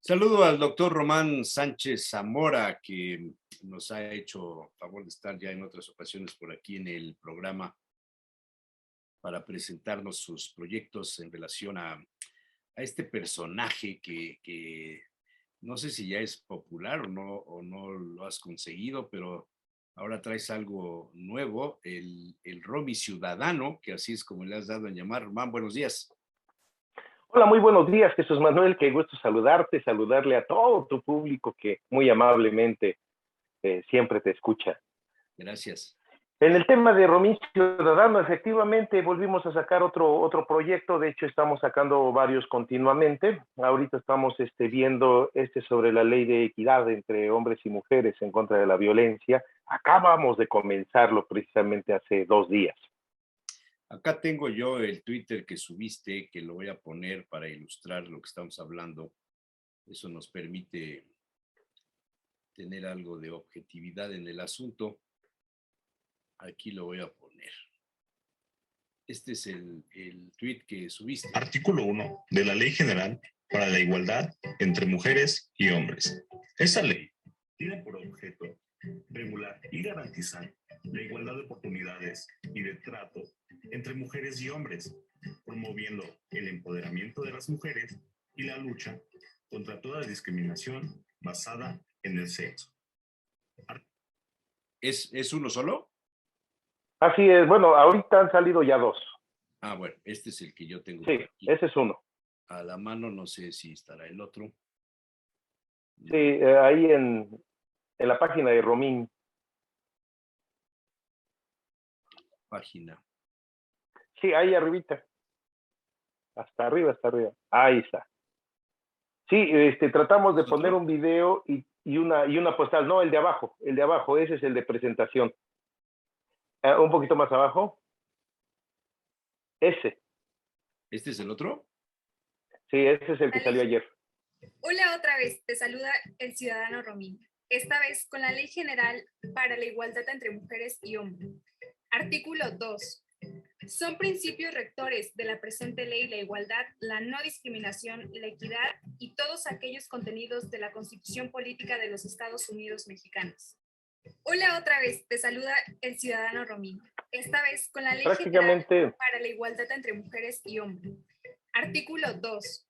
Saludo al doctor Román Sánchez Zamora, que nos ha hecho favor de estar ya en otras ocasiones por aquí en el programa para presentarnos sus proyectos en relación a este personaje que no sé si ya es popular o no lo has conseguido, pero ahora traes algo nuevo, el Romy Ciudadano, que así es como le has dado en llamar. Román, buenos días. Hola, muy buenos días, Jesús Manuel, qué gusto saludarte, saludarle a todo tu público que muy amablemente siempre te escucha. Gracias. En el tema de Romín Ciudadano, efectivamente volvimos a sacar otro proyecto, de hecho estamos sacando varios continuamente. Ahorita estamos viendo sobre la ley de equidad entre hombres y mujeres en contra de la violencia. Acabamos de comenzarlo precisamente hace 2 días. Acá tengo yo el Twitter que subiste, que lo voy a poner para ilustrar lo que estamos hablando. Eso nos permite tener algo de objetividad en el asunto. Aquí lo voy a poner. Este es el tweet que subiste. Artículo 1 de la Ley General para la Igualdad entre Mujeres y Hombres. Esa ley tiene por objeto regular y garantizar la igualdad de oportunidades y de trato entre mujeres y hombres, promoviendo el empoderamiento de las mujeres y la lucha contra toda discriminación basada en el sexo. ¿Es uno solo? Así es, bueno, ahorita han salido ya 2. Ah, bueno, este es el que yo tengo. Sí, ese es uno. A la mano, no sé si estará el otro. Sí, ahí en la página de Romín. Página. Sí, ahí arribita. Hasta arriba, hasta arriba. Ahí está. Sí, tratamos de poner un video y una postal. No, el de abajo, ese es el de presentación. Un poquito más abajo. Ese. ¿Este es el otro? Sí, ese es el que salió ayer. Hola, otra vez, te saluda el ciudadano Romín. Esta vez con la Ley General para la Igualdad entre Mujeres y Hombres. Artículo 2. Son principios rectores de la presente ley la igualdad, la no discriminación, la equidad y todos aquellos contenidos de la Constitución Política de los Estados Unidos Mexicanos. Hola, otra vez, te saluda el ciudadano Romín. Esta vez con la Ley General para la Igualdad entre Mujeres y Hombres. Artículo 2.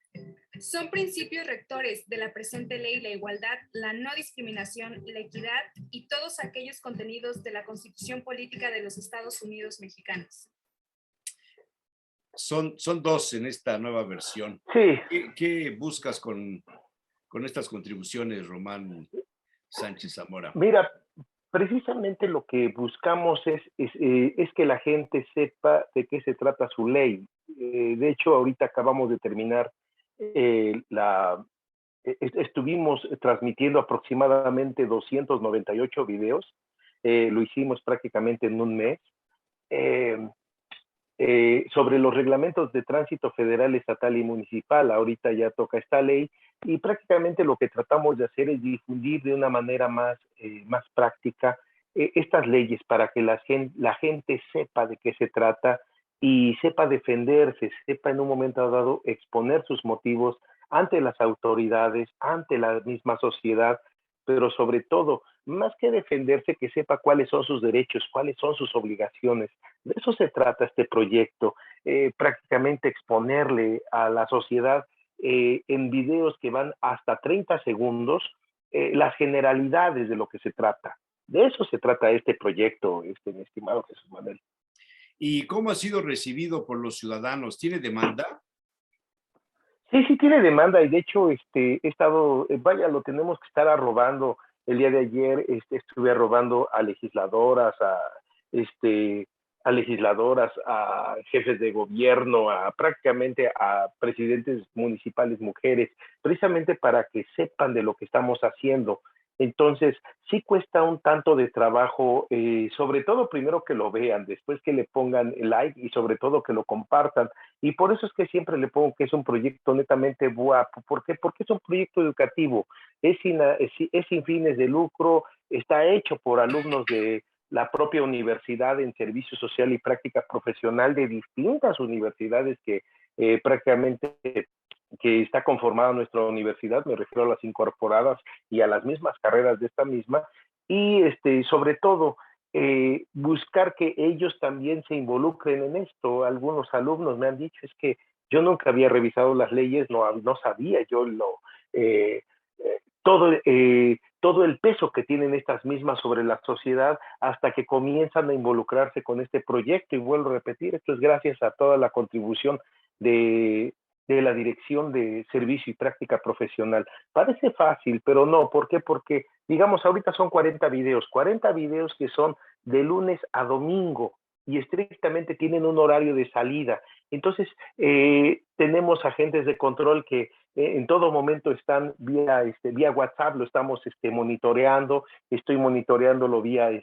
Son principios rectores de la presente ley la igualdad, la no discriminación, la equidad y todos aquellos contenidos de la Constitución Política de los Estados Unidos Mexicanos. Son 2 en esta nueva versión. Sí. ¿Qué buscas con estas contribuciones, Román Sánchez Zamora? Mira, precisamente lo que buscamos es que la gente sepa de qué se trata su ley. De hecho, ahorita acabamos de terminar estuvimos transmitiendo aproximadamente 298 videos. Lo hicimos prácticamente en un mes. Sobre los reglamentos de tránsito federal, estatal y municipal. Ahorita ya toca esta ley y prácticamente lo que tratamos de hacer es difundir de una manera más práctica estas leyes para que la gente sepa de qué se trata y sepa defenderse, sepa en un momento dado exponer sus motivos ante las autoridades, ante la misma sociedad, pero sobre todo, más que defenderse, que sepa cuáles son sus derechos, cuáles son sus obligaciones. De eso se trata este proyecto, prácticamente exponerle a la sociedad en videos que van hasta 30 segundos las generalidades de lo que se trata. De eso se trata este proyecto, mi estimado Jesús Manuel. ¿Y cómo ha sido recibido por los ciudadanos? ¿Tiene demanda? Sí tiene demanda y de hecho he estado, lo tenemos que estar arrobando. El día de ayer estuve arrobando a legisladoras, a jefes de gobierno, prácticamente a presidentes municipales mujeres, precisamente para que sepan de lo que estamos haciendo. Entonces, sí cuesta un tanto de trabajo, sobre todo primero que lo vean, después que le pongan el like y sobre todo que lo compartan. Y por eso es que siempre le pongo que es un proyecto netamente guapo. ¿Por qué? Porque es un proyecto educativo, es sin fines de lucro, está hecho por alumnos de la propia universidad en servicio social y práctica profesional de distintas universidades que prácticamente que está conformada nuestra universidad, me refiero a las incorporadas y a las mismas carreras de esta misma, y sobre todo buscar que ellos también se involucren en esto. Algunos alumnos me han dicho, es que yo nunca había revisado las leyes, no sabía yo eh, todo el peso que tienen estas mismas sobre la sociedad hasta que comienzan a involucrarse con este proyecto. Y vuelvo a repetir, esto es gracias a toda la contribución de, de la Dirección de Servicio y Práctica Profesional. Parece fácil, pero no. ¿Por qué? Porque, digamos, ahorita son 40 videos que son de lunes a domingo y estrictamente tienen un horario de salida. Entonces, tenemos agentes de control que en todo momento están vía WhatsApp, lo estamos monitoreando, estoy monitoreándolo vía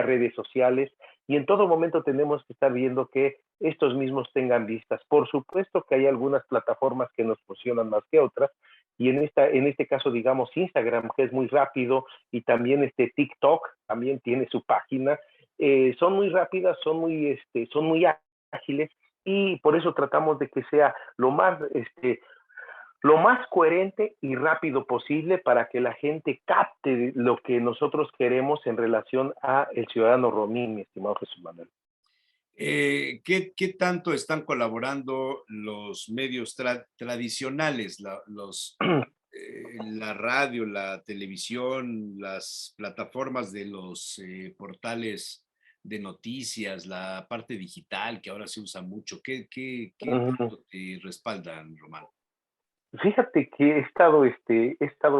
redes sociales, y en todo momento tenemos que estar viendo que estos mismos tengan vistas. Por supuesto que hay algunas plataformas que nos funcionan más que otras, y en este caso, digamos, Instagram, que es muy rápido, y también TikTok también tiene su página, son muy rápidas, son muy ágiles, y por eso tratamos de que sea lo más coherente y rápido posible para que la gente capte lo que nosotros queremos en relación a el ciudadano romín, mi estimado Jesús Manuel. ¿Qué tanto están colaborando los medios tradicionales, la radio, la televisión, las plataformas de los portales de noticias, la parte digital que ahora se usa mucho? ¿Qué tanto te respaldan, Román? Fíjate que he estado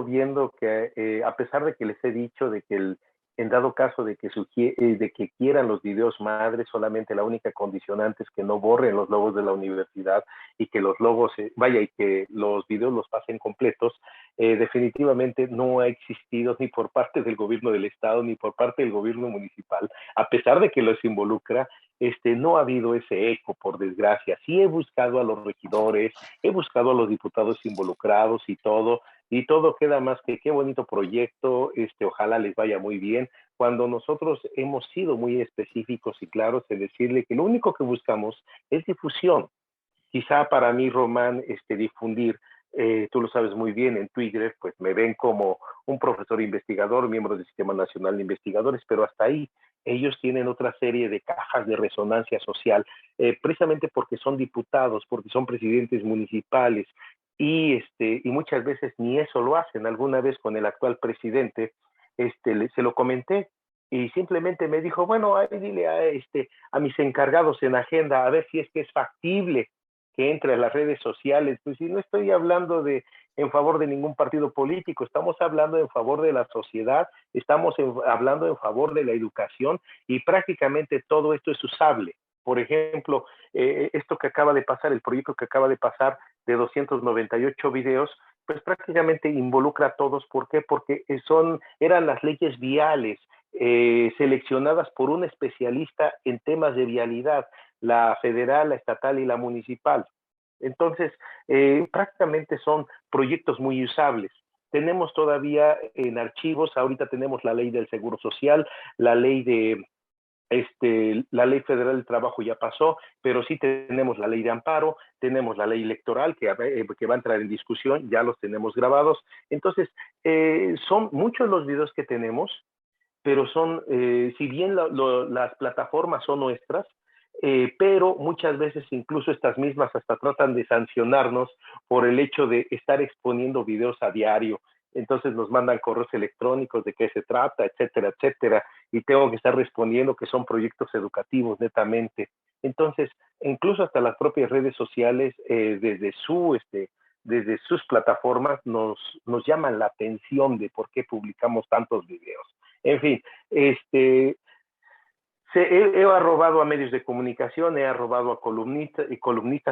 viendo que a pesar de que les he dicho de que en dado caso de que quieran los videos madres, solamente la única condicionante es que no borren los logos de la universidad y que los logos, y que los videos los pasen completos, definitivamente no ha existido ni por parte del gobierno del estado ni por parte del gobierno municipal, a pesar de que los involucra. No ha habido ese eco, por desgracia. Sí he buscado a los regidores, he buscado a los diputados involucrados y todo queda más que qué bonito proyecto, ojalá les vaya muy bien, cuando nosotros hemos sido muy específicos y claros en decirle que lo único que buscamos es difusión. Quizá para mí, Román, difundir, tú lo sabes muy bien, en Twitter, pues me ven como un profesor investigador, miembro del Sistema Nacional de Investigadores, pero hasta ahí ellos tienen otra serie de cajas de resonancia social, precisamente porque son diputados, porque son presidentes municipales, y muchas veces ni eso lo hacen. Alguna vez con el actual presidente, se lo comenté, y simplemente me dijo, bueno, ahí dile a mis encargados en agenda, a ver si es que es factible que entre a las redes sociales. Pues si no estoy hablando en favor de ningún partido político, estamos hablando en favor de la sociedad, hablando en favor de la educación, y prácticamente todo esto es usable. Por ejemplo, esto que acaba de pasar, el proyecto que acaba de pasar de 298 videos, pues prácticamente involucra a todos. ¿Por qué? Porque eran las leyes viales, seleccionadas por un especialista en temas de vialidad, la federal, la estatal y la municipal. Entonces, prácticamente son proyectos muy usables. Tenemos todavía en archivos, ahorita tenemos la ley del Seguro Social, la ley federal del trabajo ya pasó, pero sí tenemos la ley de amparo, tenemos la ley electoral que va a entrar en discusión, ya los tenemos grabados. Entonces, son muchos los videos que tenemos, pero si bien las plataformas son nuestras, pero muchas veces incluso estas mismas hasta tratan de sancionarnos por el hecho de estar exponiendo videos a diario. Entonces nos mandan correos electrónicos de qué se trata, etcétera, etcétera, y tengo que estar respondiendo que son proyectos educativos netamente. Entonces, incluso hasta las propias redes sociales, desde sus plataformas, nos llaman la atención de por qué publicamos tantos videos. En fin, he arrobado a medios de comunicación, he arrobado a columnistas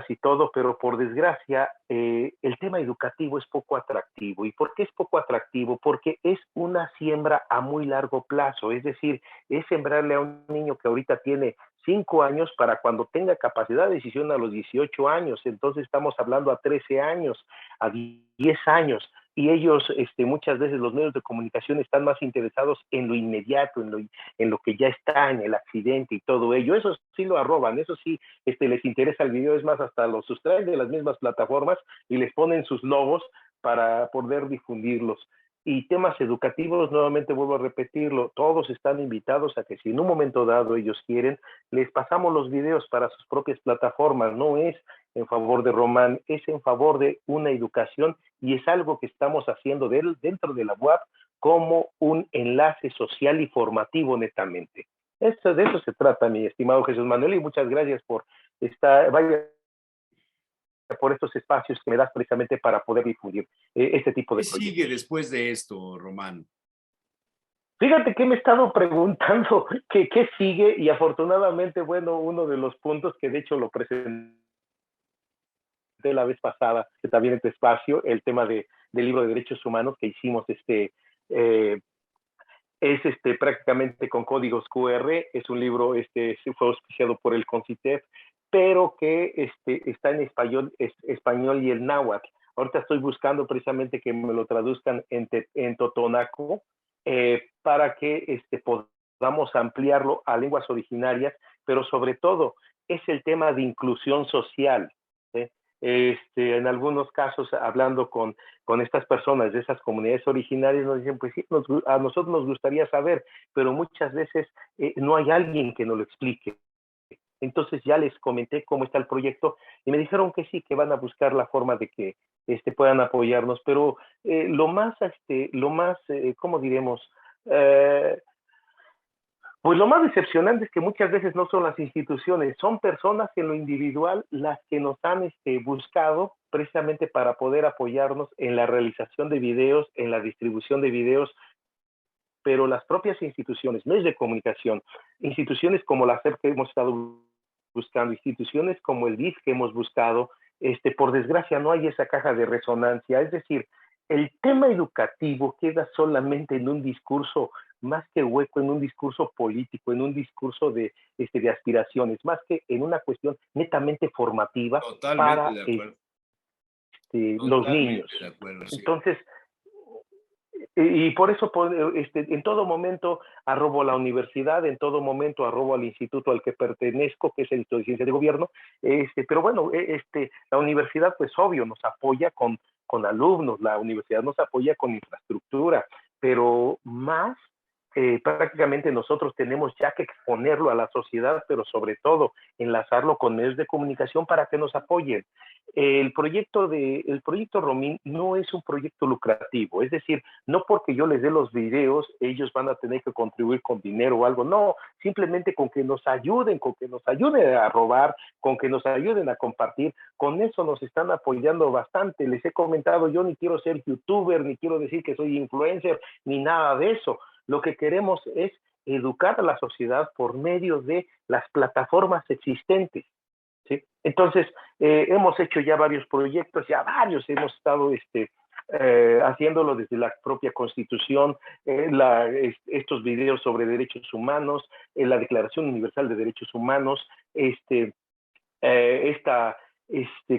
y todo, pero por desgracia el tema educativo es poco atractivo. ¿Y por qué es poco atractivo? Porque es una siembra a muy largo plazo, es decir, es sembrarle a un niño que ahorita tiene 5 años para cuando tenga capacidad de decisión a los 18 años. Entonces estamos hablando a 13 años, a 10 años. y ellos, muchas veces los medios de comunicación están más interesados en lo inmediato, en lo que ya está, en el accidente y todo ello. Eso sí lo arroban, eso sí les interesa el video, es más, hasta los sustraen de las mismas plataformas y les ponen sus logos para poder difundirlos. Y temas educativos, nuevamente vuelvo a repetirlo, todos están invitados a que si en un momento dado ellos quieren, les pasamos los videos para sus propias plataformas. No es en favor de Román, es en favor de una educación, y es algo que estamos haciendo dentro de la UAP como un enlace social y formativo netamente. De eso se trata, mi estimado Jesús Manuel, y muchas gracias por por estos espacios que me das precisamente para poder difundir este tipo de ¿Qué proyectos. sigue después de esto, Román? Fíjate que me he estado preguntando qué sigue, y afortunadamente, bueno, uno de los puntos que de hecho lo presenté la vez pasada, que también en tu espacio, el tema del libro de derechos humanos que hicimos, es prácticamente con códigos QR, es un libro, fue auspiciado por el CONCITEF, pero que está en español y el náhuatl. Ahorita estoy buscando precisamente que me lo traduzcan en totonaco, para que podamos ampliarlo a lenguas originarias, pero sobre todo es el tema de inclusión social, ¿sí? En algunos casos, hablando con estas personas de esas comunidades originarias, nos dicen, pues sí, a nosotros nos gustaría saber, pero muchas veces no hay alguien que nos lo explique. Entonces ya les comenté cómo está el proyecto y me dijeron que sí, que van a buscar la forma de que puedan apoyarnos, pero lo más, ¿cómo diremos? Pues lo más decepcionante es que muchas veces no son las instituciones, son personas en lo individual las que nos han buscado precisamente para poder apoyarnos en la realización de videos, en la distribución de videos, pero las propias instituciones, medios de comunicación, instituciones como la SEP que hemos estado buscando, instituciones como el DIF que hemos buscado, por desgracia no hay esa caja de resonancia. Es decir, el tema educativo queda solamente en un discurso más que hueco, en un discurso político, en un discurso de aspiraciones, más que en una cuestión netamente formativa. Totalmente Para de acuerdo. los niños. De acuerdo, sí. Entonces, y por eso en todo momento arrobo a la universidad, en todo momento arrobo al instituto al que pertenezco, que es el Instituto de Ciencia de Gobierno, pero bueno, la universidad pues obvio nos apoya con alumnos, la universidad nos apoya con infraestructura, pero más prácticamente nosotros tenemos ya que exponerlo a la sociedad, pero sobre todo enlazarlo con medios de comunicación para que nos apoyen. El proyecto Romín no es un proyecto lucrativo, es decir, no porque yo les dé los videos, ellos van a tener que contribuir con dinero o algo, no, simplemente con que nos ayuden a robar, con que nos ayuden a compartir, con eso nos están apoyando bastante. Les he comentado, yo ni quiero ser youtuber, ni quiero decir que soy influencer, ni nada de eso. Lo que queremos es educar a la sociedad por medio de las plataformas existentes, ¿sí? Entonces, hemos hecho ya varios proyectos, hemos estado haciéndolo desde la propia Constitución, estos videos sobre derechos humanos, la Declaración Universal de Derechos Humanos,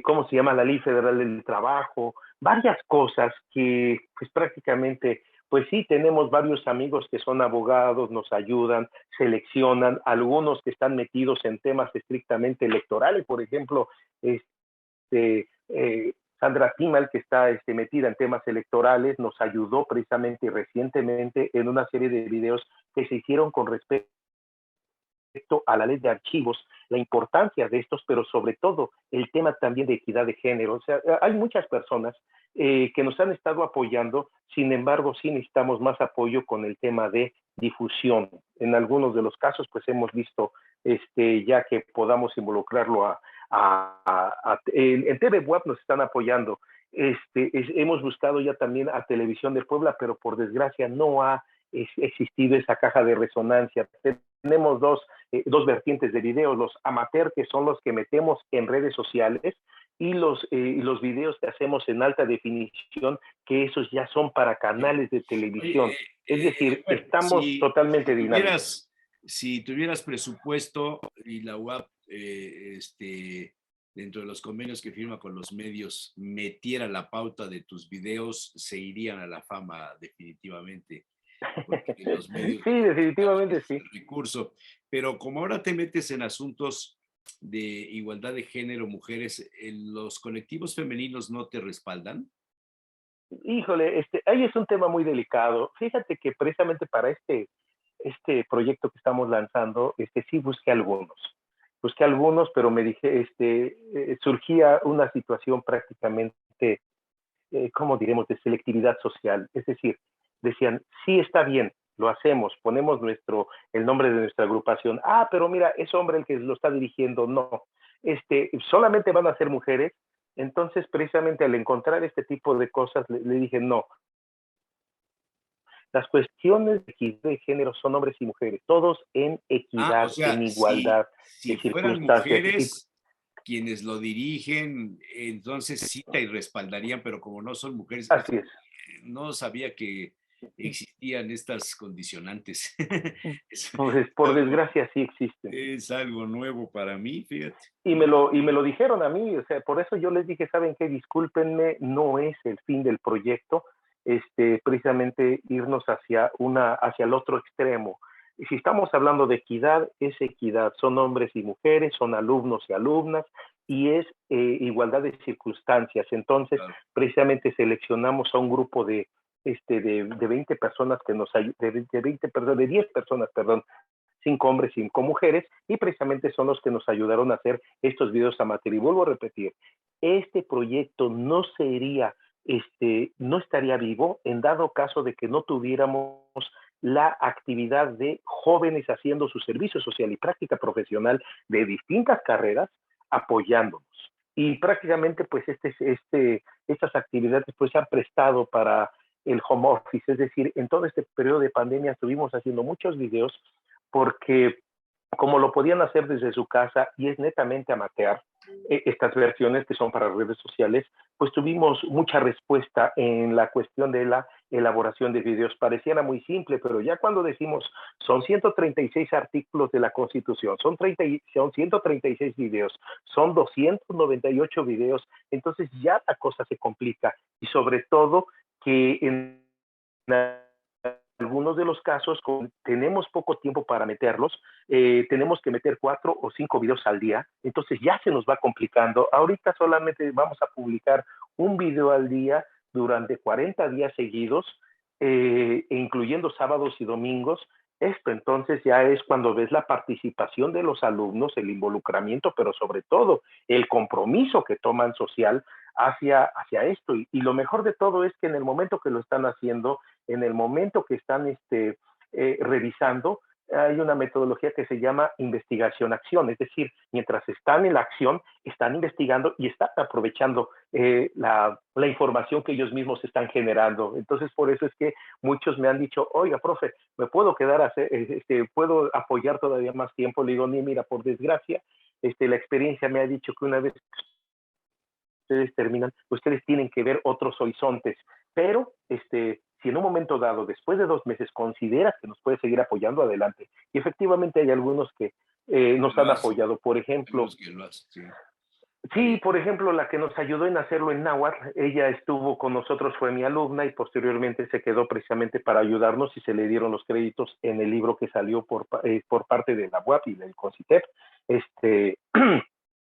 ¿cómo se llama? La Ley Federal del Trabajo, varias cosas que pues prácticamente, pues sí, tenemos varios amigos que son abogados, nos ayudan, seleccionan, algunos que están metidos en temas estrictamente electorales, por ejemplo, Sandra Timal, que está metida en temas electorales, nos ayudó precisamente recientemente en una serie de videos que se hicieron con respecto a la ley de archivos, la importancia de estos, pero sobre todo el tema también de equidad de género. O sea, hay muchas personas que nos han estado apoyando, sin embargo, sí necesitamos más apoyo con el tema de difusión. En algunos de los casos, pues hemos visto ya que podamos involucrarlo en TV Web nos están apoyando. Hemos buscado ya también a Televisión de Puebla, pero por desgracia no ha existido esa caja de resonancia. Tenemos dos vertientes de videos, los amateur, que son los que metemos en redes sociales, y los videos que hacemos en alta definición, que esos ya son para canales de televisión. Es decir, bueno, estamos totalmente dinámicos. Si tuvieras presupuesto y la UAP dentro de los convenios que firma con los medios, metiera la pauta de tus videos, se irían a la fama definitivamente, porque los medios Sí, definitivamente es sí. el recurso. Pero como ahora te metes en asuntos de igualdad de género, mujeres, ¿los colectivos femeninos no te respaldan? Híjole, ahí es un tema muy delicado. Fíjate que precisamente para este proyecto que estamos lanzando, sí busqué algunos, pero me dije, surgía una situación prácticamente, ¿cómo diremos?, de selectividad social. Es decir, decían, sí está bien, lo hacemos, ponemos el nombre de nuestra agrupación. Ah, pero mira, es hombre el que lo está dirigiendo. No, solamente van a ser mujeres. Entonces, precisamente al encontrar este tipo de cosas, le dije, no, las cuestiones de equidad de género son hombres y mujeres, todos en Ah, o equidad, sea, en igualdad si de fueran circunstancias. mujeres quienes lo dirigen, entonces sí te respaldarían, pero como no son mujeres, Así es. no sabía que existían estas condicionantes. Es, Pues por algo, desgracia sí existen. es algo nuevo para mí, fíjate. Y me lo dijeron a mí, o sea, por eso yo les dije, ¿saben qué? Discúlpenme, no es el fin del proyecto, precisamente irnos hacia el otro extremo. Y si estamos hablando de equidad, es equidad, son hombres y mujeres, son alumnos y alumnas, y es igualdad de circunstancias. Entonces, Claro. precisamente seleccionamos a un grupo de 20 personas que nos de 10 personas, perdón, 5 hombres, 5 mujeres, y precisamente son los que nos ayudaron a hacer estos videos amateur. Y vuelvo a repetir, este proyecto no estaría vivo en dado caso de que no tuviéramos la actividad de jóvenes haciendo su servicio social y práctica profesional de distintas carreras apoyándonos. Y prácticamente pues estas actividades pues se han prestado para el home office, es decir, en todo este periodo de pandemia estuvimos haciendo muchos videos porque como lo podían hacer desde su casa y es netamente amateur, estas versiones que son para redes sociales, pues tuvimos mucha respuesta en la cuestión de la elaboración de videos. Pareciera muy simple, pero ya cuando decimos son 136 artículos de la Constitución, son 136 videos, son 298 videos, entonces ya la cosa se complica y sobre todo que en algunos de los casos tenemos poco tiempo para meterlos, tenemos que meter 4 o 5 videos al día, entonces ya se nos va complicando. Ahorita solamente vamos a publicar un video al día durante 40 días seguidos, incluyendo sábados y domingos. Esto entonces ya es cuando ves la participación de los alumnos, el involucramiento, pero sobre todo el compromiso que toman social hacia esto. Y lo mejor de todo es que en el momento que lo están haciendo, en el momento que están revisando, hay una metodología que se llama investigación-acción, es decir, mientras están en la acción, están investigando y están aprovechando la información que ellos mismos están generando. Entonces, por eso es que muchos me han dicho, oiga, profe, ¿me puedo quedar a hacer, puedo apoyar todavía más tiempo? Le digo, mira, por desgracia, la experiencia me ha dicho que una vez ustedes terminan, ustedes tienen que ver otros horizontes, pero si en un momento dado, después de 2 meses, consideras que nos puede seguir apoyando, adelante. Y efectivamente hay algunos que nos han apoyado. Por ejemplo, sí, por ejemplo, la que nos ayudó en hacerlo en náhuatl, ella estuvo con nosotros, fue mi alumna y posteriormente se quedó precisamente para ayudarnos y se le dieron los créditos en el libro que salió por parte de la UAP y del CONCITEP,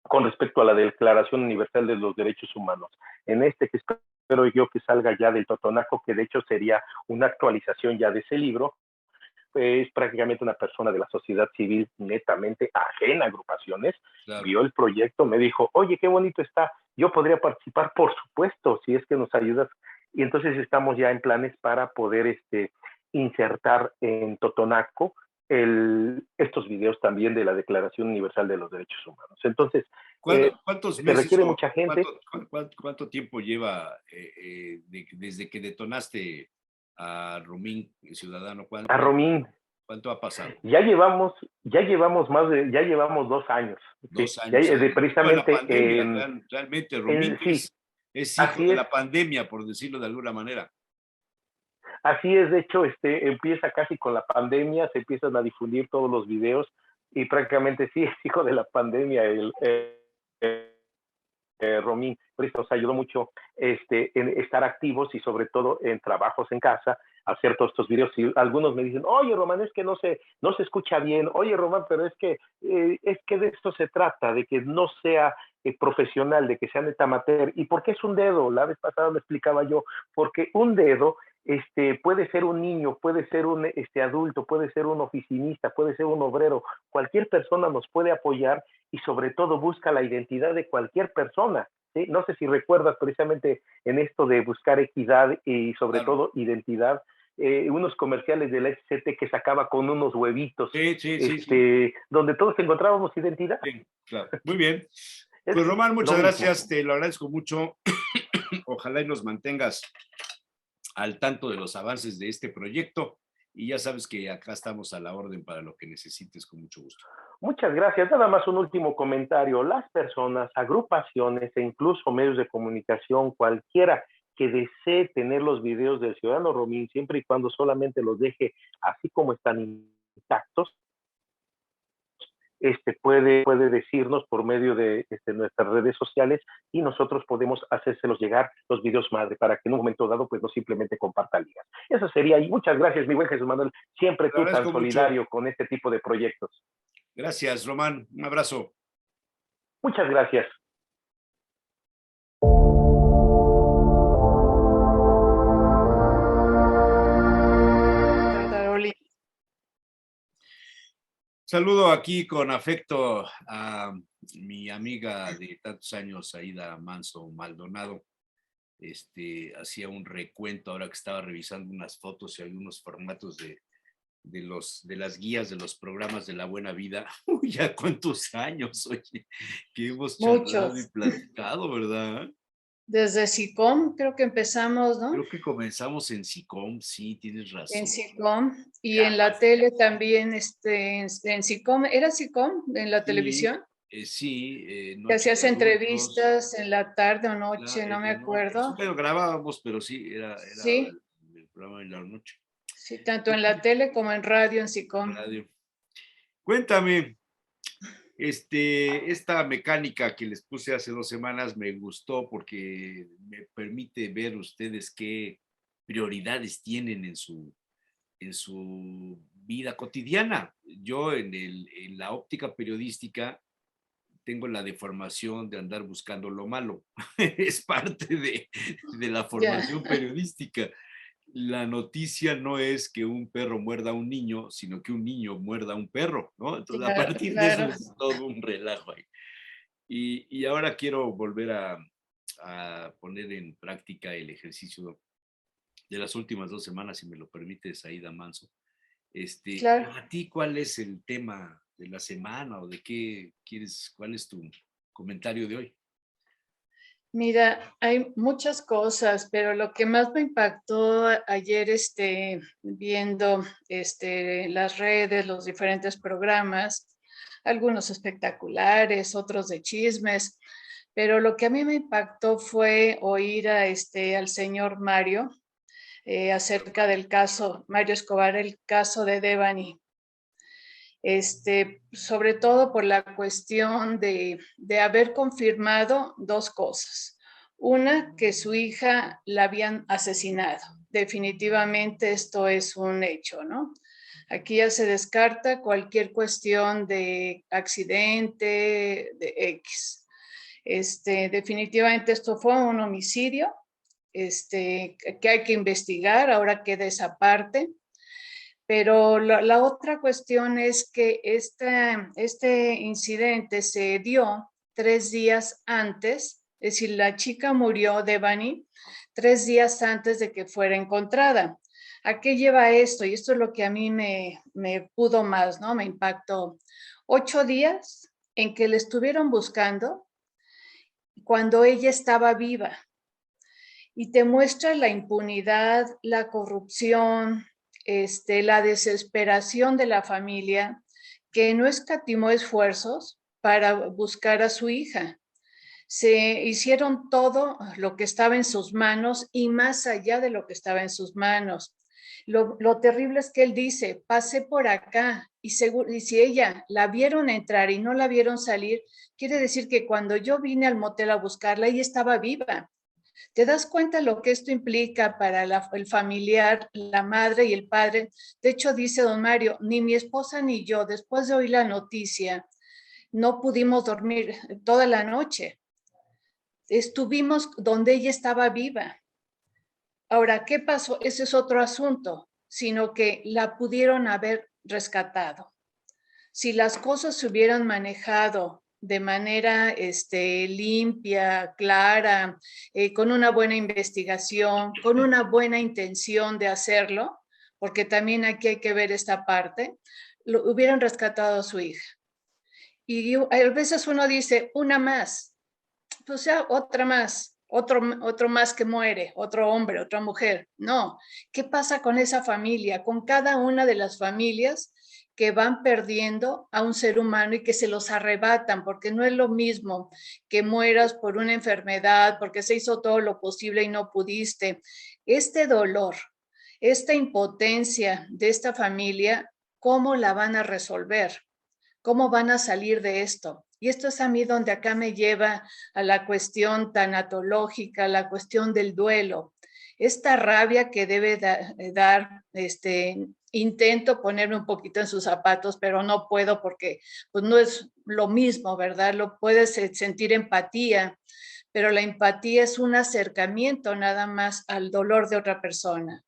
con respecto a la Declaración Universal de los Derechos Humanos. En que espero yo que salga ya del Totonaco, que de hecho sería una actualización ya de ese libro, es prácticamente una persona de la sociedad civil netamente ajena a agrupaciones, claro. Vio el proyecto, me dijo, oye, qué bonito está, yo podría participar, por supuesto, si es que nos ayudas. Y entonces estamos ya en planes para poder insertar en Totonaco estos videos también de la Declaración Universal de los Derechos Humanos. Entonces, ¿cuántos meses requiere mucha gente. ¿Cuánto tiempo lleva desde que detonaste a Romín Ciudadano? A Romín. ¿Cuánto ha pasado? Ya llevamos 2 años. 2 años. Precisamente la pandemia, realmente Romín sí, es hijo de la pandemia, por decirlo de alguna manera. Así es, de hecho, empieza casi con la pandemia, se empiezan a difundir todos los videos y prácticamente sí es hijo de la pandemia Romín, por eso nos ayudó mucho en estar activos y sobre todo en trabajos en casa, hacer todos estos videos. Y algunos me dicen, oye, Román, es que no se escucha bien. Oye, Román, pero es que de esto se trata, de que no sea profesional, de que sea neta amateur. ¿Y por qué es un dedo? La vez pasada lo explicaba yo, porque un dedo puede ser un niño, puede ser un adulto, puede ser un oficinista, puede ser un obrero. Cualquier persona nos puede apoyar y sobre todo busca la identidad de cualquier persona. ¿Sí? No sé si recuerdas precisamente en esto de buscar equidad y sobre todo identidad, unos comerciales de la SCT que sacaba con unos huevitos, sí. donde todos encontrábamos identidad. Sí, claro. Muy bien. Pues Román, muchas gracias, te lo agradezco mucho. Ojalá y nos mantengas al tanto de los avances de este proyecto y ya sabes que acá estamos a la orden para lo que necesites, con mucho gusto. Muchas gracias. Nada más un último comentario. Las personas, agrupaciones e incluso medios de comunicación, cualquiera que desee tener los videos del Ciudadano Romín, siempre y cuando solamente los deje así como están intactos, puede decirnos por medio de nuestras redes sociales y nosotros podemos hacérselos llegar los videos madre para que en un momento dado pues no simplemente comparta ligas. Eso sería, y muchas gracias mi buen Jesús Manuel, siempre tú tan solidario con este tipo de proyectos. Gracias, Román, un abrazo. Muchas gracias. Saludo aquí con afecto a mi amiga de tantos años, Aida Manso Maldonado. Hacía un recuento ahora que estaba revisando unas fotos y algunos formatos de las guías de los programas de La Buena Vida. Uy, ya cuántos años, oye, que hemos charlado y platicado, ¿verdad? Desde SICOM creo que empezamos, ¿no? Creo que comenzamos en SICOM, sí, tienes razón. En SICOM y en la tele también, en SICOM, ¿era SICOM en la televisión? Sí. Que hacías entrevistas en la tarde o noche, no me acuerdo. Pero grabábamos, pero sí, era sí. El programa de la noche. Sí, tanto en la tele como en radio, en SICOM. Radio. Cuéntame, esta mecánica que les puse hace 2 semanas me gustó porque me permite ver ustedes qué prioridades tienen en su vida cotidiana. Yo en la óptica periodística tengo la deformación de andar buscando lo malo. Es parte de la formación periodística. La noticia no es que un perro muerda a un niño, sino que un niño muerda a un perro, ¿no? Entonces, a partir de eso es todo un relajo ahí. Y ahora quiero volver a poner en práctica el ejercicio de las últimas 2 semanas, si me lo permites, Aida Manso. ¿A ti cuál es el tema de la semana o de qué quieres, cuál es tu comentario de hoy? Mira, hay muchas cosas, pero lo que más me impactó ayer, viendo las redes, los diferentes programas, algunos espectaculares, otros de chismes, pero lo que a mí me impactó fue oír al señor Mario acerca del caso, Mario Escobar, el caso de Devani. Sobre todo por la cuestión de haber confirmado 2 cosas. Una, que su hija la habían asesinado. Definitivamente esto es un hecho, ¿no? Aquí ya se descarta cualquier cuestión de accidente, de X. Definitivamente esto fue un homicidio, que hay que investigar, ahora queda esa parte. Pero la otra cuestión es que este incidente se dio 3 días antes, es decir, la chica murió, Devani, 3 días antes de que fuera encontrada. ¿A qué lleva esto? Y esto es lo que a mí me pudo más, ¿no? Me impactó. 8 días en que le estuvieron buscando cuando ella estaba viva. Y te muestra la impunidad, la corrupción, la desesperación de la familia, que no escatimó esfuerzos para buscar a su hija. Se hicieron todo lo que estaba en sus manos y más allá de lo que estaba en sus manos. Lo terrible es que él dice, pasé por acá y si ella la vieron entrar y no la vieron salir, quiere decir que cuando yo vine al motel a buscarla, ella estaba viva. ¿Te das cuenta lo que esto implica para el familiar, la madre y el padre? De hecho, dice don Mario, ni mi esposa ni yo, después de oír la noticia, no pudimos dormir toda la noche. Estuvimos donde ella estaba viva. Ahora, ¿qué pasó? Ese es otro asunto, sino que la pudieron haber rescatado. Si las cosas se hubieran manejado de manera limpia, clara, con una buena investigación, con una buena intención de hacerlo, porque también aquí hay que ver esta parte, hubieran rescatado a su hija. Y a veces uno dice, una más, o sea, otra más, otro más que muere, otro hombre, otra mujer. No, ¿qué pasa con esa familia, con cada una de las familias que van perdiendo a un ser humano y que se los arrebatan? Porque no es lo mismo que mueras por una enfermedad, porque se hizo todo lo posible y no pudiste. Este dolor, esta impotencia de esta familia, ¿cómo la van a resolver? ¿Cómo van a salir de esto? Y esto es a mí donde acá me lleva a la cuestión tanatológica, la cuestión del duelo. Esta rabia que debe dar, intento ponerme un poquito en sus zapatos, pero no puedo porque pues, no es lo mismo, ¿verdad? Lo puedes sentir empatía, pero la empatía es un acercamiento nada más al dolor de otra persona.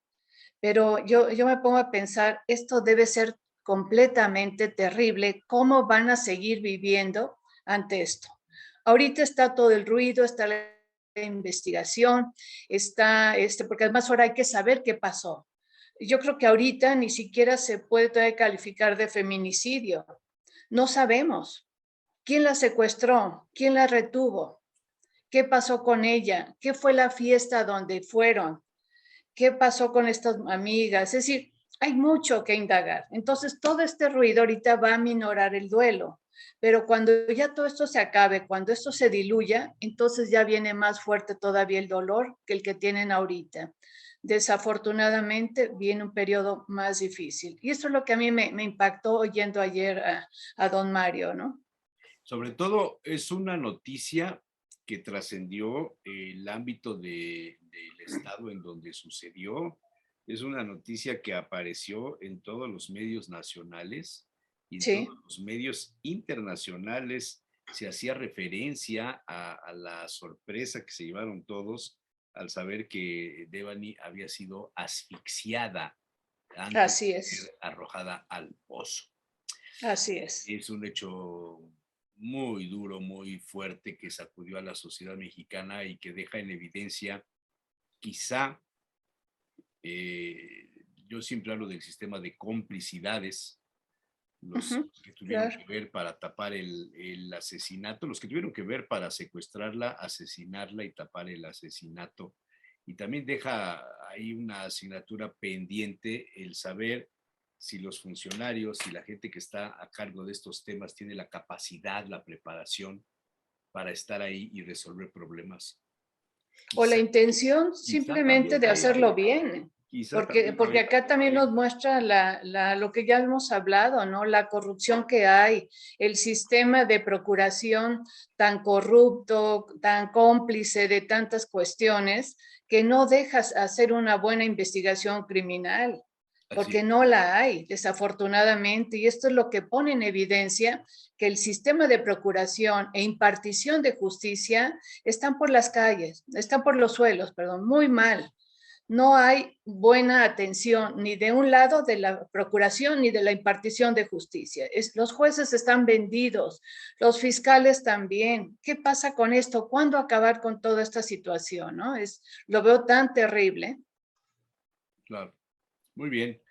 Pero yo me pongo a pensar, esto debe ser completamente terrible. ¿Cómo van a seguir viviendo ante esto? Ahorita está todo el ruido, está la investigación, está porque además ahora hay que saber qué pasó. Yo creo que ahorita ni siquiera se puede todavía calificar de feminicidio. No sabemos quién la secuestró, quién la retuvo, qué pasó con ella, qué fue la fiesta donde fueron, qué pasó con estas amigas. Es decir, hay mucho que indagar. Entonces, todo este ruido ahorita va a minorar el duelo, pero cuando ya todo esto se acabe, cuando esto se diluya, entonces ya viene más fuerte todavía el dolor que el que tienen ahorita. Desafortunadamente viene un periodo más difícil. Y eso es lo que a mí me impactó oyendo ayer a don Mario, ¿no? Sobre todo es una noticia que trascendió el ámbito del estado en donde sucedió. Es una noticia que apareció en todos los medios nacionales y en Sí. todos los medios internacionales. Se hacía referencia a la sorpresa que se llevaron todos al saber que Devani había sido asfixiada antes Así de es. ser arrojada al pozo. Así es. Es un hecho muy duro, muy fuerte que sacudió a la sociedad mexicana y que deja en evidencia, quizá, yo siempre hablo del sistema de complicidades, los que tuvieron Claro. que ver para tapar el asesinato, los que tuvieron que ver para secuestrarla, asesinarla y tapar el asesinato. Y también deja ahí una asignatura pendiente el saber si los funcionarios, si la gente que está a cargo de estos temas tiene la capacidad, la preparación para estar ahí y resolver problemas. O la Quizá, intención quizá simplemente también de vaya hacerlo por, bien, quizá porque, también porque vaya acá por también ahí. nos muestra lo que ya hemos hablado, ¿no? La corrupción que hay, el sistema de procuración tan corrupto, tan cómplice de tantas cuestiones, que no dejas hacer una buena investigación criminal, Así porque es. no la hay, desafortunadamente, y esto es lo que pone en evidencia que el sistema de procuración e impartición de justicia están por las calles, están por los suelos, perdón, muy mal. No hay buena atención ni de un lado de la procuración ni de la impartición de justicia. Los jueces están vendidos, los fiscales también. ¿Qué pasa con esto? ¿Cuándo acabar con toda esta situación? ¿No? Lo veo tan terrible. Claro. Muy bien.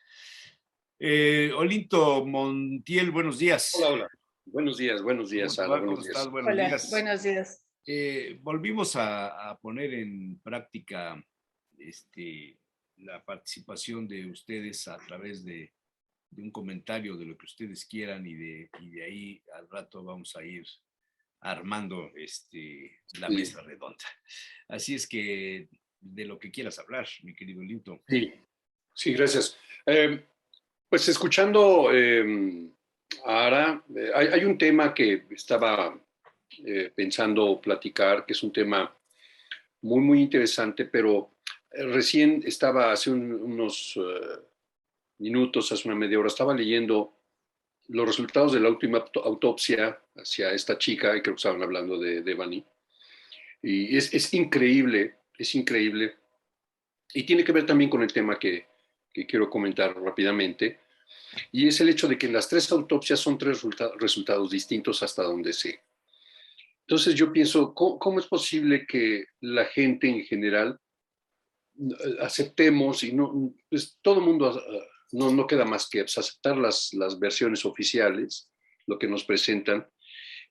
Olinto Montiel, buenos días. Hola, hola. Buenos días, ¿Cómo te Sara. va? ¿Cómo Buenos estás? días. Buenos Hola, días. buenos días. Volvimos a poner en práctica la participación de ustedes a través de un comentario de lo que ustedes quieran y de ahí al rato vamos a ir armando la Sí. mesa redonda. Así es que de lo que quieras hablar, mi querido Linto. Sí. Sí, gracias. Pues escuchando a Ara, hay un tema que estaba pensando platicar, que es un tema muy, muy interesante, pero recién estaba hace unos minutos, hace una media hora, estaba leyendo los resultados de la última autopsia hacia esta chica, y creo que estaban hablando de Devani, y es increíble, es increíble, y tiene que ver también con el tema que quiero comentar rápidamente, y es el hecho de que en las tres autopsias son tres resultados distintos hasta donde sé. Entonces yo pienso, ¿cómo es posible que la gente en general aceptemos y no, pues todo el mundo no queda más que pues, aceptar las versiones oficiales, lo que nos presentan?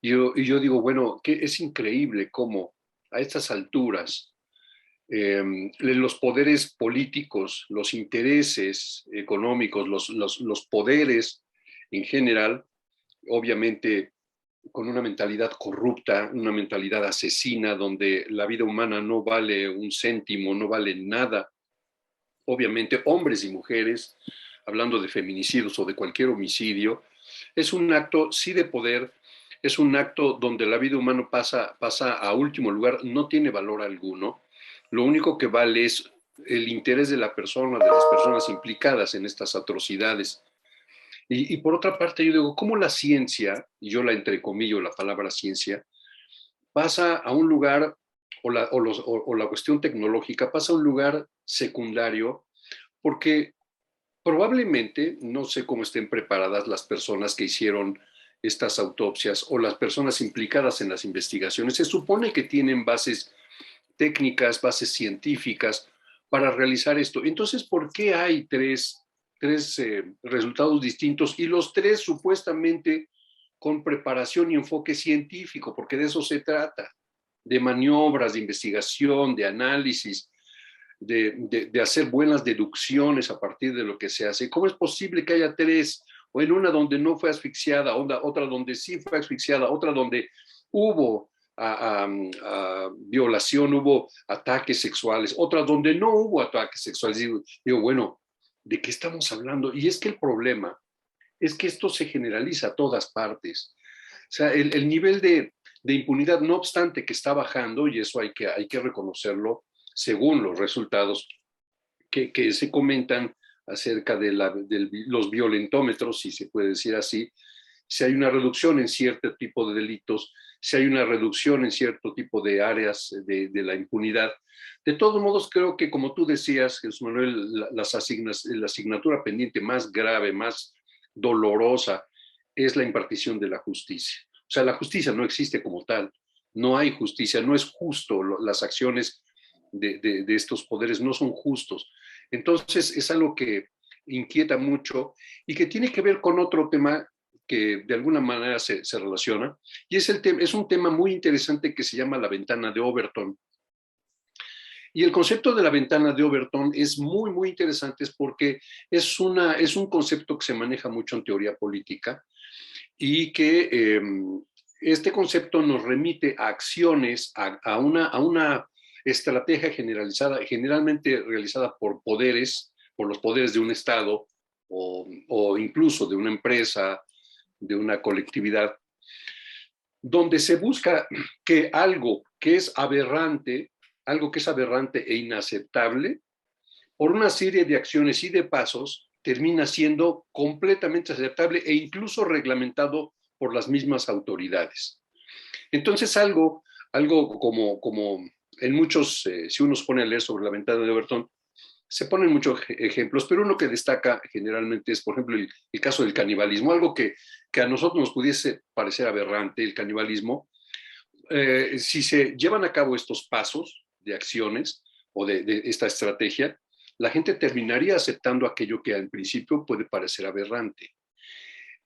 Y yo digo, bueno, que es increíble cómo a estas alturas los poderes políticos, los intereses económicos, los poderes en general, obviamente con una mentalidad corrupta, una mentalidad asesina, donde la vida humana no vale un céntimo, no vale nada. Obviamente, hombres y mujeres, hablando de feminicidios o de cualquier homicidio, es un acto, sí, de poder, es un acto donde la vida humana pasa a último lugar, no tiene valor alguno. Lo único que vale es el interés de la persona, de las personas implicadas en estas atrocidades. Y por otra parte, yo digo, ¿cómo la ciencia, y yo la entrecomillo la palabra ciencia, pasa a un lugar, o la cuestión tecnológica pasa a un lugar secundario? Porque probablemente, no sé cómo estén preparadas las personas que hicieron estas autopsias o las personas implicadas en las investigaciones. Se supone que tienen bases técnicas, bases científicas para realizar esto. Entonces, ¿por qué hay tres resultados distintos y los tres supuestamente con preparación y enfoque científico? Porque de eso se trata, de maniobras, de investigación, de análisis, de hacer buenas deducciones a partir de lo que se hace. ¿Cómo es posible que haya tres, o en una donde no fue asfixiada, otra donde sí fue asfixiada, otra donde hubo violación, hubo ataques sexuales, otra donde no hubo ataques sexuales? Digo, bueno, ¿de qué estamos hablando? Y es que el problema es que esto se generaliza a todas partes. O sea, el nivel de impunidad, no obstante que está bajando, y eso hay que reconocerlo, según los resultados que se comentan acerca de los violentómetros, si se puede decir así, si hay una reducción en cierto tipo de delitos, si hay una reducción en cierto tipo de áreas de la impunidad. De todos modos, creo que, como tú decías, Jesús Manuel, la asignatura pendiente más grave, más dolorosa, es la impartición de la justicia. O sea, la justicia no existe como tal, no hay justicia, no es justo, las acciones de estos poderes no son justos. Entonces, es algo que inquieta mucho y que tiene que ver con otro tema que de alguna manera se relaciona, y es un tema muy interesante que se llama la ventana de Overton. Y el concepto de la ventana de Overton es muy, muy interesante porque es un concepto que se maneja mucho en teoría política y que este concepto nos remite a acciones, a una estrategia generalizada, generalmente realizada por los poderes de un Estado o incluso de una empresa, de una colectividad, donde se busca que algo que es aberrante e inaceptable, por una serie de acciones y de pasos, termina siendo completamente aceptable e incluso reglamentado por las mismas autoridades. Entonces, algo como en muchos, si uno se pone a leer sobre la ventana de Overton, se ponen muchos ejemplos, pero uno que destaca generalmente es, por ejemplo, el caso del canibalismo, algo que a nosotros nos pudiese parecer aberrante, el canibalismo. Si se llevan a cabo estos pasos de acciones o de esta estrategia, la gente terminaría aceptando aquello que en principio puede parecer aberrante.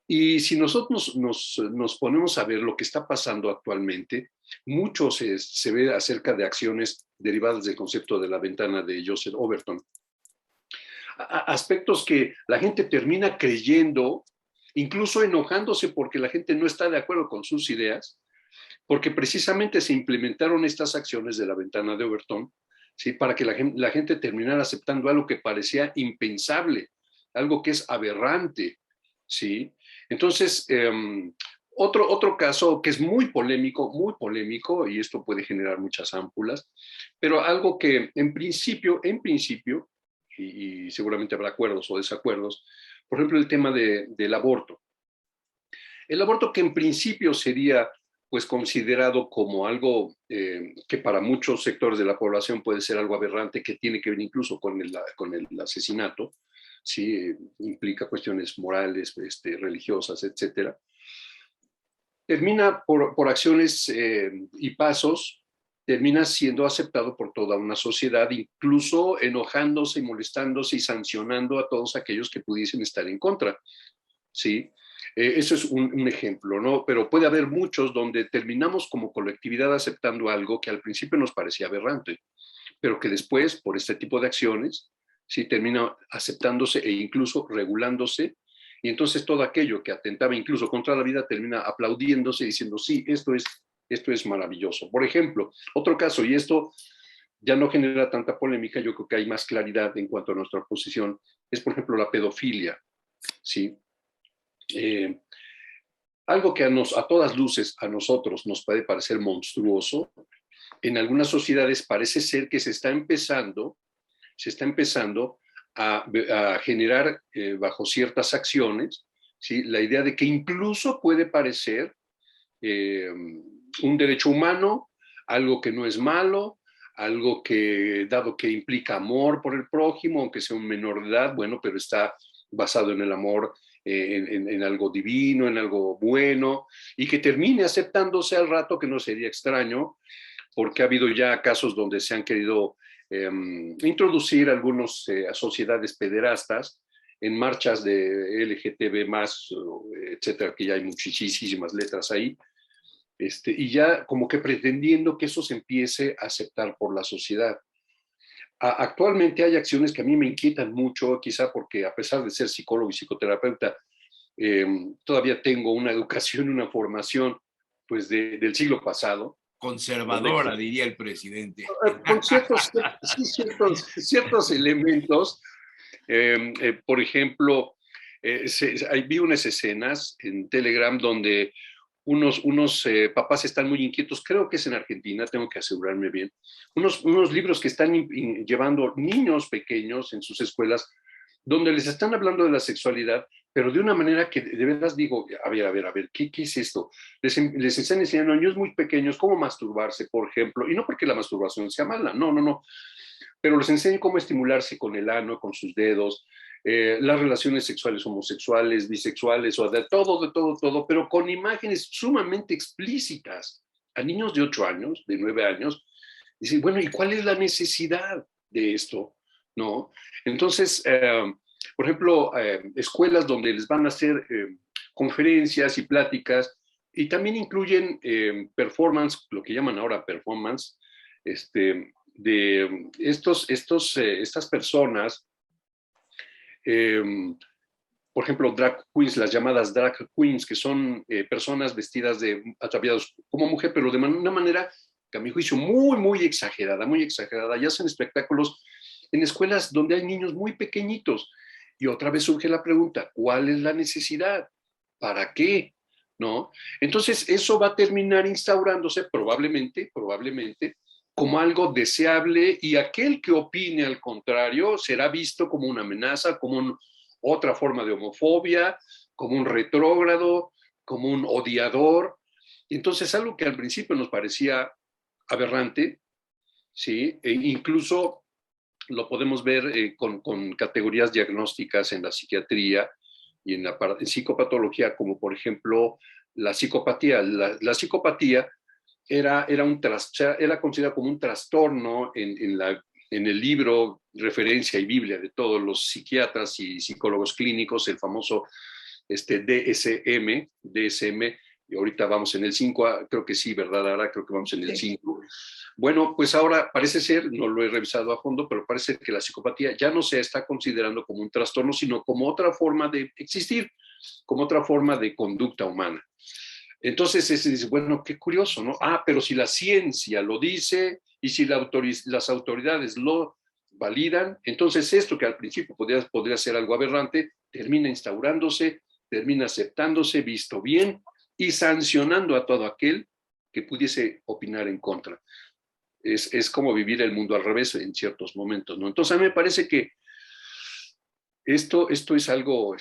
Y si nosotros nos ponemos a ver lo que está pasando actualmente, mucho se ve acerca de acciones derivadas del concepto de la ventana de Joseph Overton. Aspectos que la gente termina creyendo, incluso enojándose porque la gente no está de acuerdo con sus ideas, porque precisamente se implementaron estas acciones de la ventana de Overton ¿sí? Para que la gente terminara aceptando algo que parecía impensable, algo que es aberrante, ¿sí? Entonces, otro caso que es muy polémico, y esto puede generar muchas ámpulas, pero algo que en principio, y seguramente habrá acuerdos o desacuerdos, por ejemplo, el tema del aborto. El aborto, que en principio sería pues considerado como algo que para muchos sectores de la población puede ser algo aberrante, que tiene que ver incluso con el asesinato, ¿sí? Implica cuestiones morales, religiosas, etcétera. Termina por acciones y pasos, termina siendo aceptado por toda una sociedad, incluso enojándose y molestándose y sancionando a todos aquellos que pudiesen estar en contra, ¿sí? Eso es un ejemplo, ¿no? Pero puede haber muchos donde terminamos como colectividad aceptando algo que al principio nos parecía aberrante, pero que después, por este tipo de acciones, sí termina aceptándose e incluso regulándose, y entonces todo aquello que atentaba incluso contra la vida termina aplaudiéndose, diciendo, sí, esto es maravilloso. Por ejemplo, otro caso, y esto ya no genera tanta polémica, yo creo que hay más claridad en cuanto a nuestra posición, es por ejemplo la pedofilia, ¿sí? Algo que a todas luces a nosotros nos puede parecer monstruoso, en algunas sociedades parece ser que se está empezando a generar bajo ciertas acciones, ¿sí? La idea de que incluso puede parecer un derecho humano, algo que no es malo, algo que, dado que implica amor por el prójimo, aunque sea un menor de edad, bueno, pero está basado en el amor, en algo divino, en algo bueno, y que termine aceptándose al rato, que no sería extraño, porque ha habido ya casos donde se han querido introducir algunas sociedades pederastas en marchas de LGTB+, etcétera, que ya hay muchísimas letras ahí, y ya como que pretendiendo que eso se empiece a aceptar por la sociedad. Actualmente hay acciones que a mí me inquietan mucho, quizá porque a pesar de ser psicólogo y psicoterapeuta, todavía tengo una educación, una formación pues del siglo pasado. Conservadora, diría el presidente. Con ciertos elementos. Por ejemplo, vi unas escenas en Telegram donde unos papás están muy inquietos, creo que es en Argentina, tengo que asegurarme bien, unos libros que están llevando niños pequeños en sus escuelas, donde les están hablando de la sexualidad, pero de una manera que de verdad digo, a ver, ¿qué es esto? Les están enseñando a niños muy pequeños cómo masturbarse, por ejemplo, y no porque la masturbación sea mala, no, pero les enseñan cómo estimularse con el ano, con sus dedos, las relaciones sexuales homosexuales, bisexuales, o de todo, pero con imágenes sumamente explícitas a niños de 8 años, de 9 años. Dicen, bueno, ¿y cuál es la necesidad de esto? ¿No? Entonces, por ejemplo, escuelas donde les van a hacer conferencias y pláticas, y también incluyen performance, lo que llaman ahora performance, de estas personas, por ejemplo, drag queens, las llamadas drag queens, que son personas vestidas ataviados como mujer, pero de una manera que a mi juicio muy exagerada, y hacen espectáculos en escuelas donde hay niños muy pequeñitos. Y otra vez surge la pregunta, ¿cuál es la necesidad? ¿Para qué? ¿No? Entonces, eso va a terminar instaurándose probablemente, como algo deseable, y aquel que opine al contrario será visto como una amenaza, como otra forma de homofobia, como un retrógrado, como un odiador. Entonces, algo que al principio nos parecía aberrante, ¿sí? E incluso lo podemos ver con categorías diagnósticas en la psiquiatría y en psicopatología, como por ejemplo la psicopatía. La psicopatía era considerada como un trastorno en el libro referencia y Biblia de todos los psiquiatras y psicólogos clínicos, el famoso DSM, y ahorita vamos en el 5, creo que sí, ¿verdad? Ahora creo que vamos en el 5. Bueno, pues ahora parece ser, no lo he revisado a fondo, pero parece que la psicopatía ya no se está considerando como un trastorno, sino como otra forma de existir, como otra forma de conducta humana. Entonces se dice, bueno, qué curioso, ¿no? Pero si la ciencia lo dice y si las autoridades lo validan, entonces esto que al principio podría ser algo aberrante, termina instaurándose, termina aceptándose, visto bien y sancionando a todo aquel que pudiese opinar en contra. Es como vivir el mundo al revés en ciertos momentos, ¿no? Entonces a mí me parece que esto es algo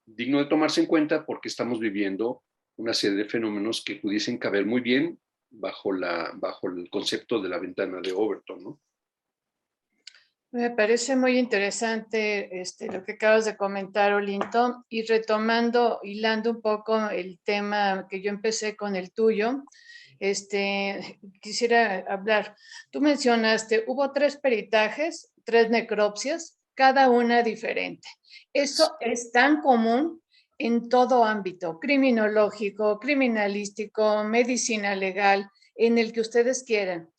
digno de tomarse en cuenta porque estamos viviendo una serie de fenómenos que pudiesen caber muy bien bajo el concepto de la ventana de Overton, ¿no? Me parece muy interesante lo que acabas de comentar, Olinto, y retomando, hilando un poco el tema que yo empecé con el tuyo, quisiera hablar. Tú mencionaste, hubo 3 peritajes, 3 necropsias, cada una diferente. Eso es tan común en todo ámbito, criminológico, criminalístico, medicina legal, en el que ustedes quieran.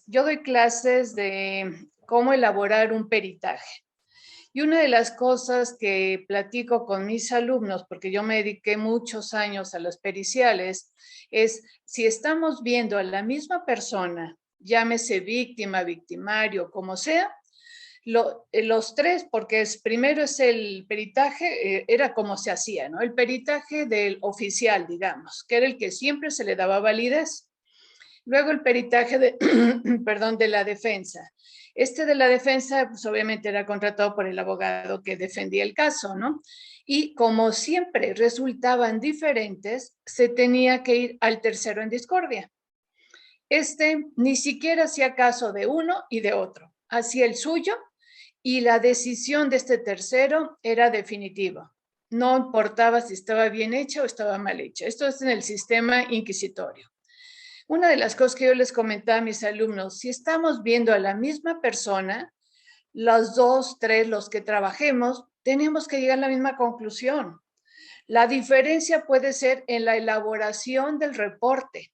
Yo doy clases de cómo elaborar un peritaje. Y una de las cosas que platico con mis alumnos, porque yo me dediqué muchos años a los periciales, es si estamos viendo a la misma persona, llámese víctima, victimario, como sea, los 3, porque primero es el peritaje, era como se hacía, ¿no? El peritaje del oficial, digamos, que era el que siempre se le daba validez. Luego el peritaje de la defensa. De la defensa, pues obviamente era contratado por el abogado que defendía el caso, ¿no? Y como siempre resultaban diferentes, se tenía que ir al tercero en discordia. Ni siquiera hacía caso de uno y de otro, hacía el suyo y la decisión de este tercero era definitiva. No importaba si estaba bien hecha o estaba mal hecha. Esto es en el sistema inquisitorio. Una de las cosas que yo les comentaba a mis alumnos, si estamos viendo a la misma persona, los 2, 3, los que trabajemos, tenemos que llegar a la misma conclusión. La diferencia puede ser en la elaboración del reporte,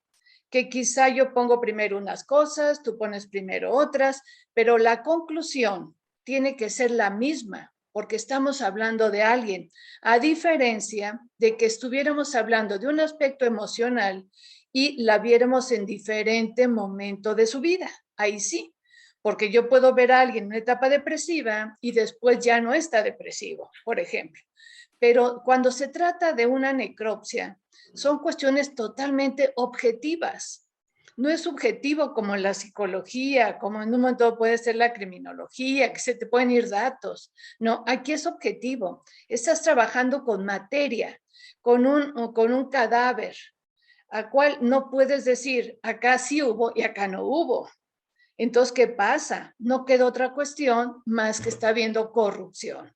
que quizá yo pongo primero unas cosas, tú pones primero otras, pero la conclusión tiene que ser la misma, porque estamos hablando de alguien, a diferencia de que estuviéramos hablando de un aspecto emocional y la viéramos en diferente momento de su vida. Ahí sí, porque yo puedo ver a alguien en una etapa depresiva y después ya no está depresivo, por ejemplo. Pero cuando se trata de una necropsia, son cuestiones totalmente objetivas. No es subjetivo como en la psicología, como en un momento puede ser la criminología, que se te pueden ir datos. No, aquí es objetivo. Estás trabajando con materia, con un cadáver, a cual no puedes decir, acá sí hubo y acá no hubo. Entonces, ¿qué pasa? No queda otra cuestión más que está habiendo corrupción.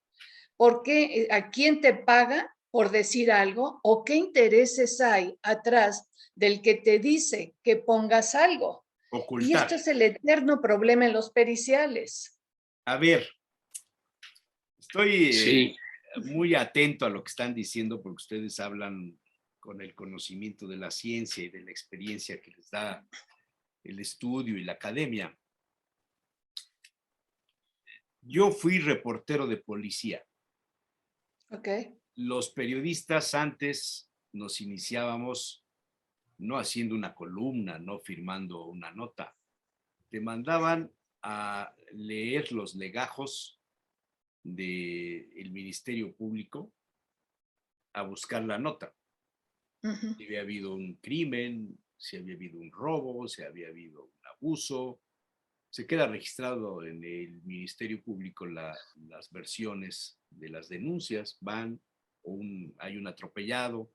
¿Por qué? ¿A quién te paga por decir algo? ¿O qué intereses hay atrás del que te dice que pongas algo? Ocultar. Y esto es el eterno problema en los periciales. A ver, estoy Sí. muy atento a lo que están diciendo porque ustedes hablan con el conocimiento de la ciencia y de la experiencia que les da el estudio y la academia. Yo fui reportero de policía. Okay. Los periodistas antes nos iniciábamos no haciendo una columna, no firmando una nota. Te mandaban a leer los legajos del Ministerio Público a buscar la nota. Uh-huh. Si había habido un crimen, si había habido un robo, si había habido un abuso. Se queda registrado en el Ministerio Público las versiones de las denuncias. Hay un atropellado,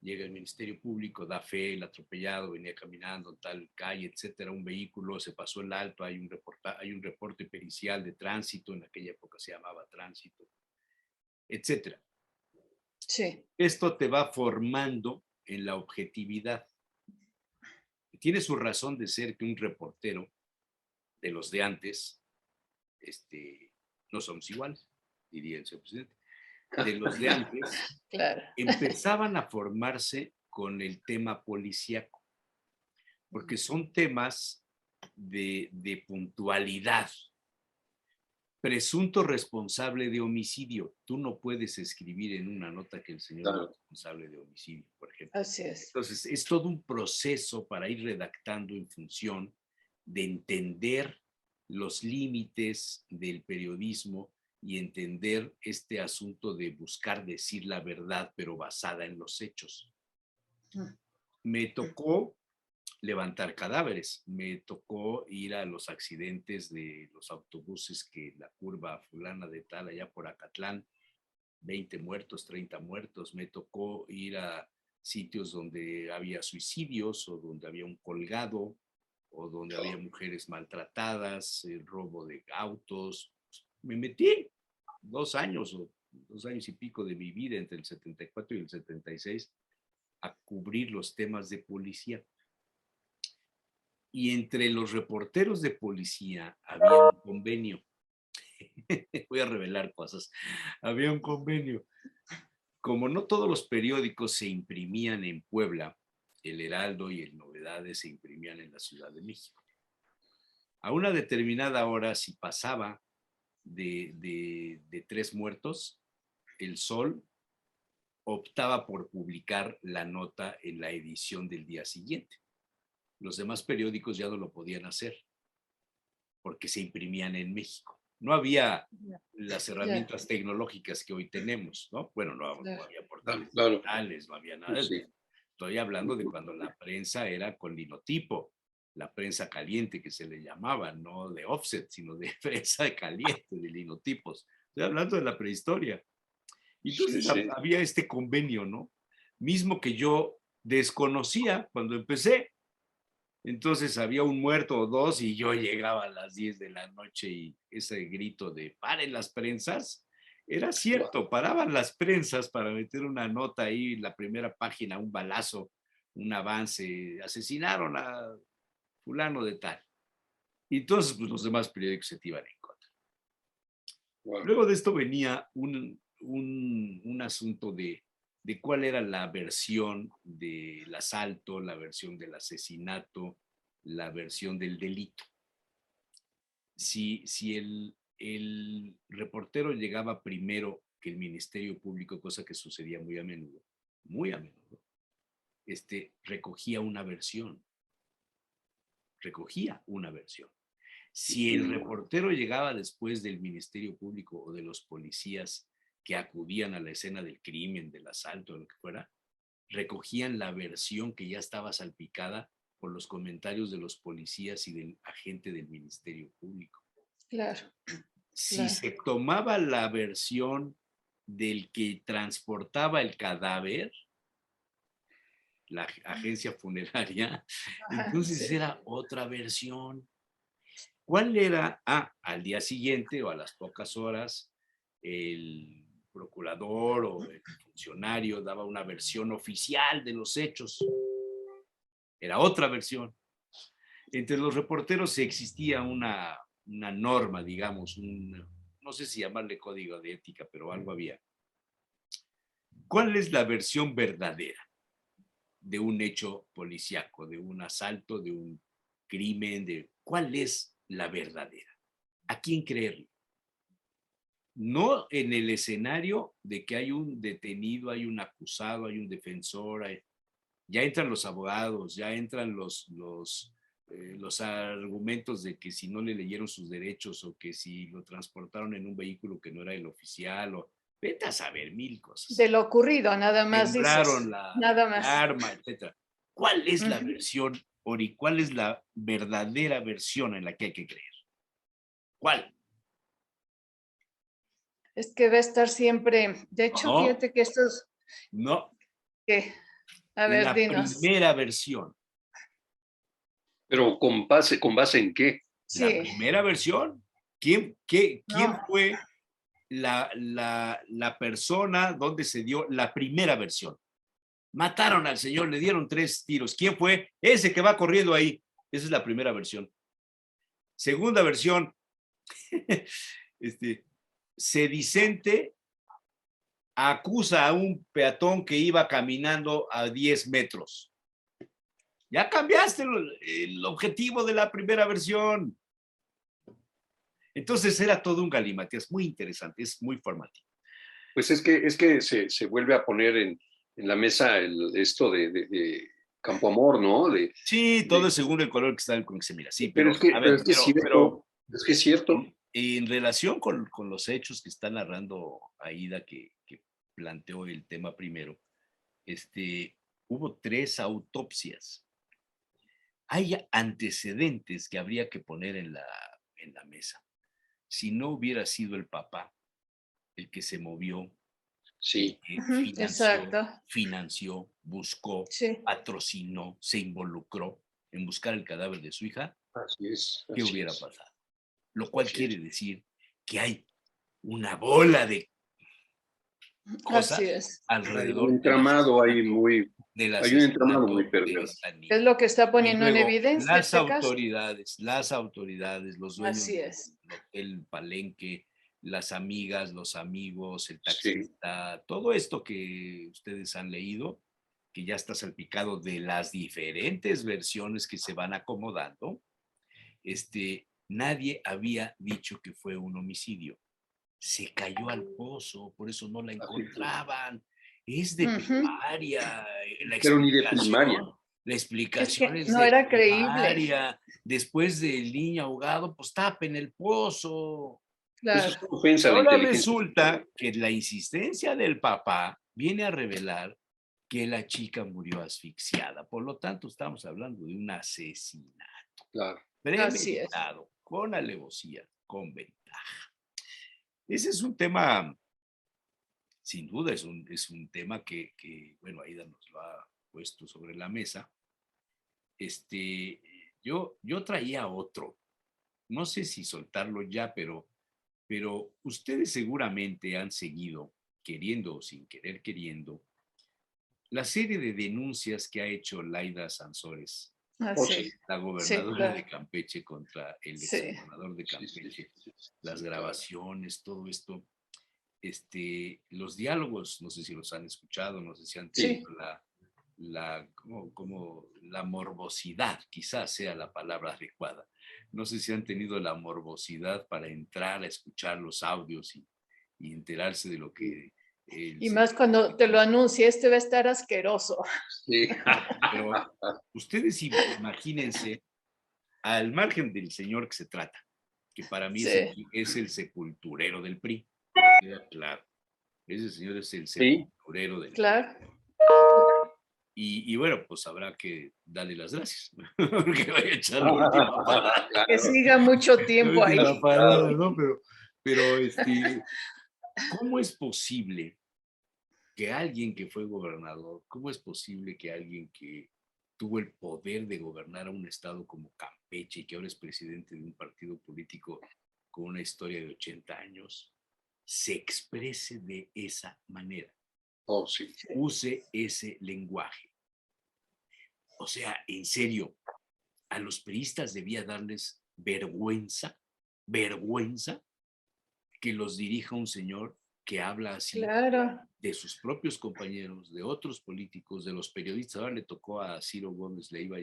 llega el Ministerio Público, da fe, el atropellado venía caminando en tal calle, etcétera, un vehículo se pasó el alto, hay un reporte pericial de tránsito, en aquella época se llamaba tránsito, etcétera. Sí. Esto te va formando en la objetividad. Tiene su razón de ser que un reportero de los de antes, no somos iguales, diría el señor presidente, de los de antes, Claro. empezaban a formarse con el tema policíaco, porque son temas de puntualidad. presunto responsable de homicidio. Tú no puedes escribir en una nota que el señor es responsable de homicidio, por ejemplo. Así es. Entonces, es todo un proceso para ir redactando en función de entender los límites del periodismo y entender este asunto de buscar decir la verdad, pero basada en los hechos. Me tocó levantar cadáveres, me tocó ir a los accidentes de los autobuses que la curva fulana de tal allá por Acatlán, 20 muertos, 30 muertos, me tocó ir a sitios donde había suicidios o donde había un colgado o donde había mujeres maltratadas, robo de autos. Me metí 2 años o 2 años y pico de mi vida entre el 74 y el 76 a cubrir los temas de policía. Y entre los reporteros de policía había un convenio. Voy a revelar cosas. Había un convenio. Como no todos los periódicos se imprimían en Puebla, el Heraldo y el Novedades se imprimían en la Ciudad de México. A una determinada hora, si pasaba de 3 muertos, el Sol optaba por publicar la nota en la edición del día siguiente. Los demás periódicos ya no lo podían hacer porque se imprimían en México. No había las herramientas tecnológicas que hoy tenemos, ¿no? Bueno, no había portales digitales, no había nada. Sí. Estoy hablando de cuando la prensa era con linotipo, la prensa caliente que se le llamaba, no de offset, sino de prensa caliente, de linotipos. Estoy hablando de la prehistoria. Entonces había este convenio, ¿no? Mismo que yo desconocía cuando empecé. Entonces había un muerto o 2 y yo llegaba a las 10 de la noche y ese grito de paren las prensas, era cierto, paraban las prensas para meter una nota ahí, la primera página, un balazo, un avance, asesinaron a fulano de tal. Y entonces pues, los demás periódicos se te iban en contra. Wow. Luego de esto venía un asunto de cuál era la versión del asalto, la versión del asesinato, la versión del delito. Si el reportero llegaba primero que el Ministerio Público, cosa que sucedía muy a menudo, recogía una versión. Si el reportero llegaba después del Ministerio Público o de los policías que acudían a la escena del crimen, del asalto, de lo que fuera, recogían la versión que ya estaba salpicada por los comentarios de los policías y del agente del Ministerio Público. Claro. Si se tomaba la versión del que transportaba el cadáver, la agencia funeraria, entonces era otra versión. ¿Cuál era? Al día siguiente o a las pocas horas, el procurador o el funcionario daba una versión oficial de los hechos. Era otra versión. Entre los reporteros existía una norma, digamos, no sé si llamarle código de ética, pero algo había. ¿Cuál es la versión verdadera de un hecho policíaco, de un asalto, de un crimen? ¿Cuál es la verdadera? ¿A quién creerle? No en el escenario de que hay un detenido, hay un acusado, hay un defensor, ya entran los abogados, ya entran los argumentos de que si no le leyeron sus derechos o que si lo transportaron en un vehículo que no era el oficial o vete a saber 1000 cosas. De lo ocurrido, nada más. Sembraron la arma, etc. ¿Cuál es la versión, Ori? ¿Cuál es la verdadera versión en la que hay que creer? ¿Cuál? Es que va a estar siempre. De hecho, fíjate que estos. No. ¿Qué? A ver, dinos. La primera versión. ¿Pero con base en qué? Sí. La primera versión. ¿Quién fue la persona donde se dio la primera versión? Mataron al señor, le dieron 3 tiros. ¿Quién fue? Ese que va corriendo ahí. Esa es la primera versión. Segunda versión. Sedicente acusa a un peatón que iba caminando a 10 metros. Ya cambiaste el objetivo de la primera versión. Entonces era todo un galimatías muy interesante, es muy formativo. Pues es que se vuelve a poner en la mesa esto de Campo Amor, ¿no? Sí, todo es según el color que está con que se mira. Sí, pero pero a ver, es que es cierto, es que es cierto. en relación con los hechos que está narrando Aida, que planteó el tema primero, hubo 3 autopsias. Hay antecedentes que habría que poner en la mesa. Si no hubiera sido el papá el que se movió, Sí, el que exacto. financió, buscó, Sí. patrocinó, se involucró en buscar el cadáver de su hija, así es. ¿qué Así hubiera es, pasado? Lo cual así quiere es. decir que hay una bola de Así cosas es. Hay un alrededor entramado ahí muy, del hay un entramado muy asesinato de perverso. esta Es niña. lo que está Y poniendo en luego evidencia este caso. las autoridades, los dueños Así del es. hotel Palenque, las amigas, los amigos, el Sí, taxista, todo esto que ustedes han leído, que ya está salpicado de las diferentes versiones que se van acomodando, nadie había dicho que fue un homicidio. Se cayó al pozo, por eso no la así fue. encontraban. Es de Ujú. primaria, la Pero ni de primaria. explicación. La Es explicación que es no de era creíble. primaria. Después del niño ahogado, pues tapen el pozo. Eso Claro. es una ofensa a la Ahora inteligencia. resulta que la insistencia del papá viene a revelar que la chica murió asfixiada. Por lo tanto, estamos hablando de un asesinato Claro. Así es. premeditado, con alevosía, con ventaja. Ese es un tema, sin duda, es un tema bueno, Aida nos lo ha puesto sobre la mesa. Yo traía otro, no sé si soltarlo ya, pero ustedes seguramente han seguido, queriendo o sin querer queriendo, la serie de denuncias que ha hecho Laida Sansores, Oh, Así sí. es. la Sí, gobernadora de claro. Campeche, contra el Sí. exgobernador de Sí, sí, Campeche, sí, las sí, claro. grabaciones, todo esto. Los diálogos, no sé si los han escuchado, no sé si han tenido Sí. como la morbosidad, quizás sea la palabra adecuada. No sé si han tenido la morbosidad para entrar a escuchar los audios y enterarse de lo que el Y más señor... cuando te lo anuncia, este va a estar asqueroso. Sí. Pero ustedes imagínense, al margen del señor que se trata, que para mí Sí. es el sepulturero del PRI, queda claro. Ese señor es el Sí. sepulturero del PRI. Claro. Y bueno, pues habrá que darle las gracias, porque vaya a echar la última parada. Que Claro. siga mucho La tiempo última ahí. parada, ¿no? Pero ¿cómo es posible que alguien que fue gobernador, cómo es posible que alguien que tuvo el poder de gobernar a un estado como Campeche y que ahora es presidente de un partido político con una historia de 80 años, se exprese de esa manera, Oh, sí. use ese lenguaje? O sea, en serio, a los priistas debía darles vergüenza que los dirija un señor que habla así Claro. de sus propios compañeros, de otros políticos, de los periodistas. Ahora le tocó a Ciro Gómez Leiva